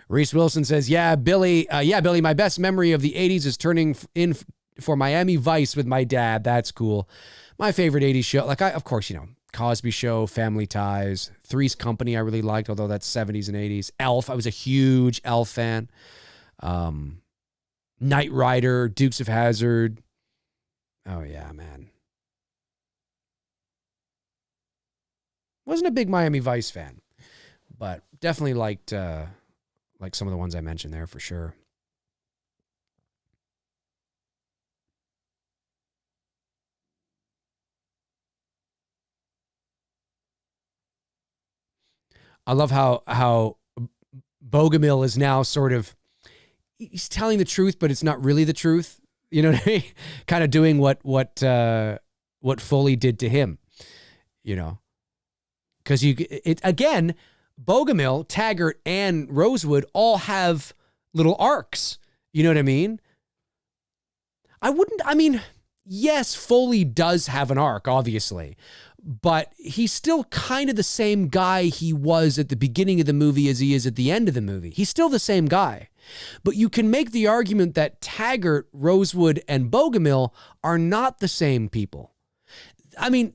Reese Wilson says, yeah, Billy, my best memory of the 80s is turning in for Miami Vice with my dad. That's cool. My favorite 80s show, of course, Cosby Show, Family Ties, Three's Company I really liked, although that's 70s and 80s. Elf, I was a huge Elf fan. Knight Rider, Dukes of Hazzard. Oh, yeah, man. Wasn't a big Miami Vice fan, but definitely liked some of the ones I mentioned there for sure. I love how Bogomil is now sort of, he's telling the truth, but it's not really the truth. You know what I mean? Kind of doing what Foley did to him, because again, Bogomil, Taggart, and Rosewood all have little arcs. You know what I mean? Yes, Foley does have an arc, obviously, but he's still kind of the same guy he was at the beginning of the movie as he is at the end of the movie. He's still the same guy. But you can make the argument that Taggart, Rosewood, and Bogomil are not the same people. I mean,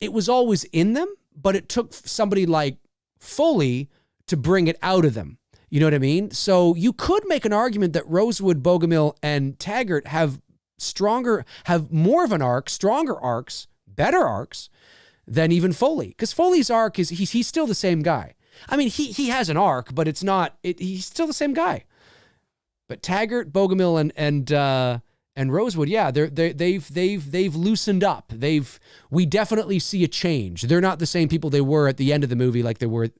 it was always in them, but it took somebody like Foley to bring it out of them. You know what I mean? So you could make an argument that Rosewood, Bogomil, and Taggart have more of an arc, stronger arcs, better arcs than even Foley. Because Foley's arc is, he's still the same guy. I mean, he has an arc, but it's not, he's still the same guy. But Taggart, Bogomil, and Rosewood, yeah, they've loosened up. We definitely see a change. They're not the same people they were at the end of the movie like they were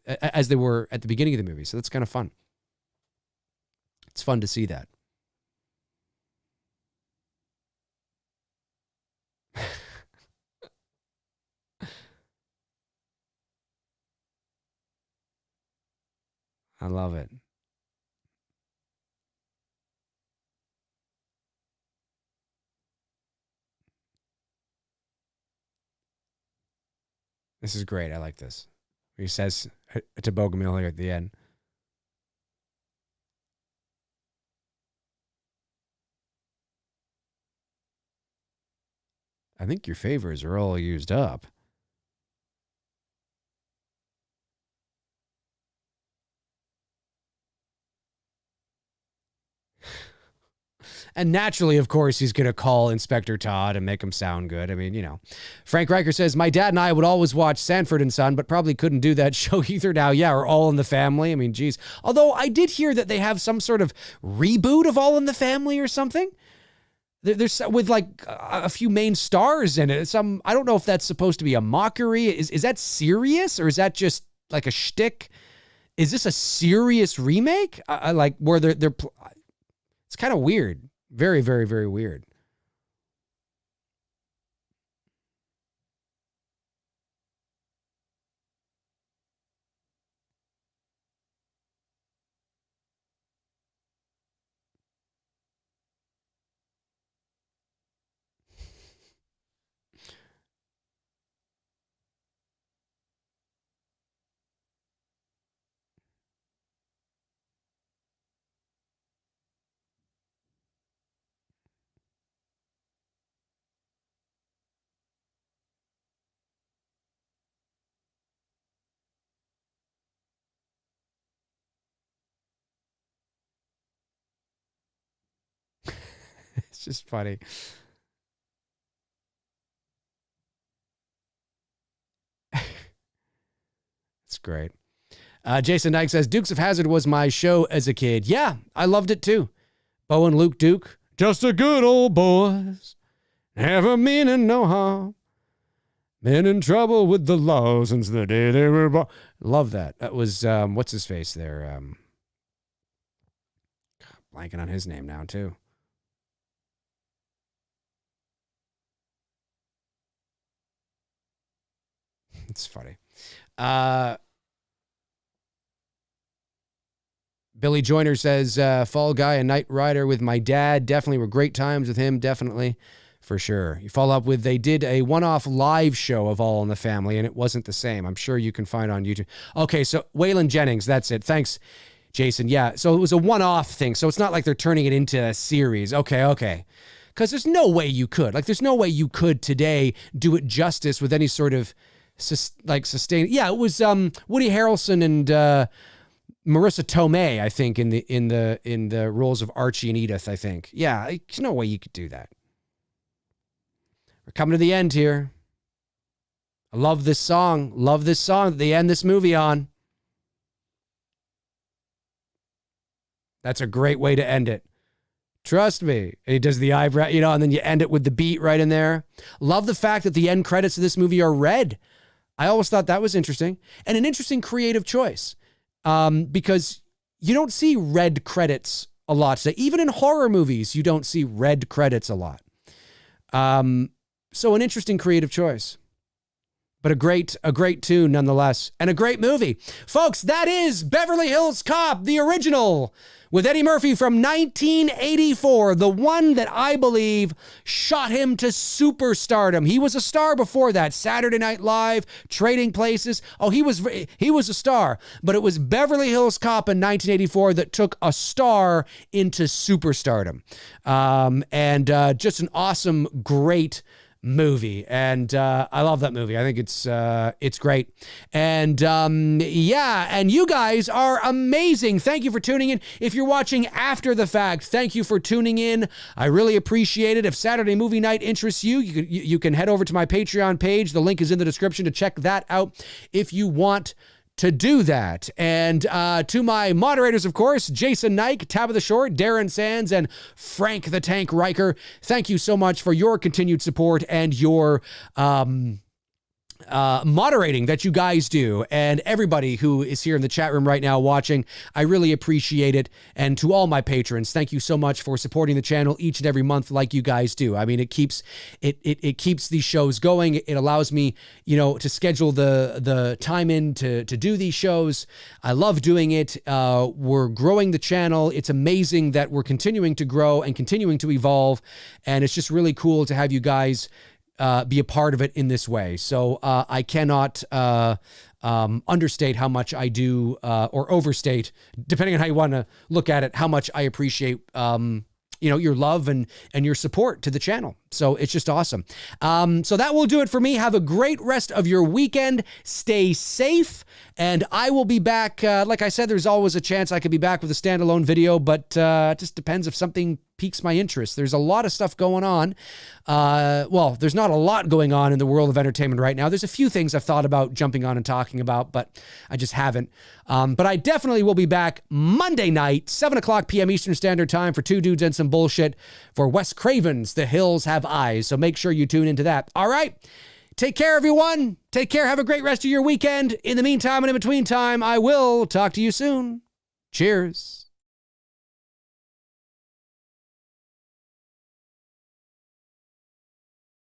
at the beginning of the movie. So that's kind of fun. It's fun to see that. I love it. This is great. I like this. He says to Bogomil here at the end. I think your favors are all used up. And naturally, of course, he's going to call Inspector Todd and make him sound good. I mean, Frank Riker says, my dad and I would always watch Sanford and Son, but probably couldn't do that show either now. Yeah, or All in the Family. I mean, geez. Although I did hear that they have some sort of reboot of All in the Family or something. There's with like a few main stars in it. I don't know if that's supposed to be a mockery. Is that serious, or is that just like a shtick? Is this a serious remake? I like where they're it's kind of weird. Very, very, very weird. It's just funny. It's great. Jason Dyke says, Dukes of Hazzard was my show as a kid. Yeah, I loved it too. Bo and Luke Duke, just a good old boys, never meaning no harm. Been in trouble with the law since the day they were born. Love that. That was, what's his face there? Blanking on his name now, too. It's funny. Billy Joyner says, Fall Guy and Knight Rider with my dad. Definitely were great times with him. Definitely. For sure. You follow up with, they did a one-off live show of All in the Family, and it wasn't the same. I'm sure you can find on YouTube. Okay, so Waylon Jennings, that's it. Thanks, Jason. Yeah, so it was a one-off thing, so it's not like they're turning it into a series. Okay. Because there's no way you could. Like, there's no way you could today do it justice with any sort of, sustain. Yeah, it was Woody Harrelson and Marissa Tomei, I think, in the roles of Archie and Edith, I think. Yeah, there's no way you could do that. We're coming to the end here. I love this song. Love this song that they end this movie on. That's a great way to end it. Trust me. And he does the eyebrow, and then you end it with the beat right in there. Love the fact that the end credits of this movie are red. I always thought that was interesting. And an interesting creative choice. Because you don't see red credits a lot today. Even in horror movies, you don't see red credits a lot. So an interesting creative choice, but a great tune nonetheless, and a great movie. Folks, that is Beverly Hills Cop, the original, with Eddie Murphy from 1984, the one that I believe shot him to superstardom. He was a star before that. Saturday Night Live, Trading Places. Oh, he was a star, but it was Beverly Hills Cop in 1984 that took a star into superstardom. And just an awesome, great movie, and I love that movie. I think it's great, and and you guys are amazing. Thank you for tuning in. If you're watching after the fact, thank you for tuning in. I really appreciate it. If Saturday Movie Night interests you, you can head over to my Patreon page. The link is in the description to check that out if you want to do that. And to my moderators, of course, Jason Nyke, Tabitha Short, Darren Sands, and Frank the Tank Riker, thank you so much for your continued support and your moderating that you guys do, and everybody who is here in the chat room right now watching. I really appreciate it. And to all my patrons, thank you so much for supporting the channel each and every month like you guys do. I mean, it keeps these shows going. It allows me, to schedule the time in to do these shows. I love doing it. We're growing the channel. It's amazing that we're continuing to grow and continuing to evolve. And it's just really cool to have you guys be a part of it in this way. So I cannot understate how much I do, or overstate, depending on how you want to look at it, how much I appreciate your love and your support to the channel. So it's just awesome. So that will do it for me. Have a great rest of your weekend. Stay safe. And I will be back. Like I said, there's always a chance I could be back with a standalone video, but it just depends if something piques my interest. There's a lot of stuff going on. Well, there's not a lot going on in the world of entertainment right now. There's a few things I've thought about jumping on and talking about, but I just haven't. But I definitely will be back Monday night, 7:00 p.m. Eastern Standard Time for Two Dudes and Some Bullshit for Wes Craven's The Hills Have Eyes. So make sure you tune into that. All right. Take care, everyone. Take care. Have a great rest of your weekend. In the meantime and in between time, I will talk to you soon. Cheers.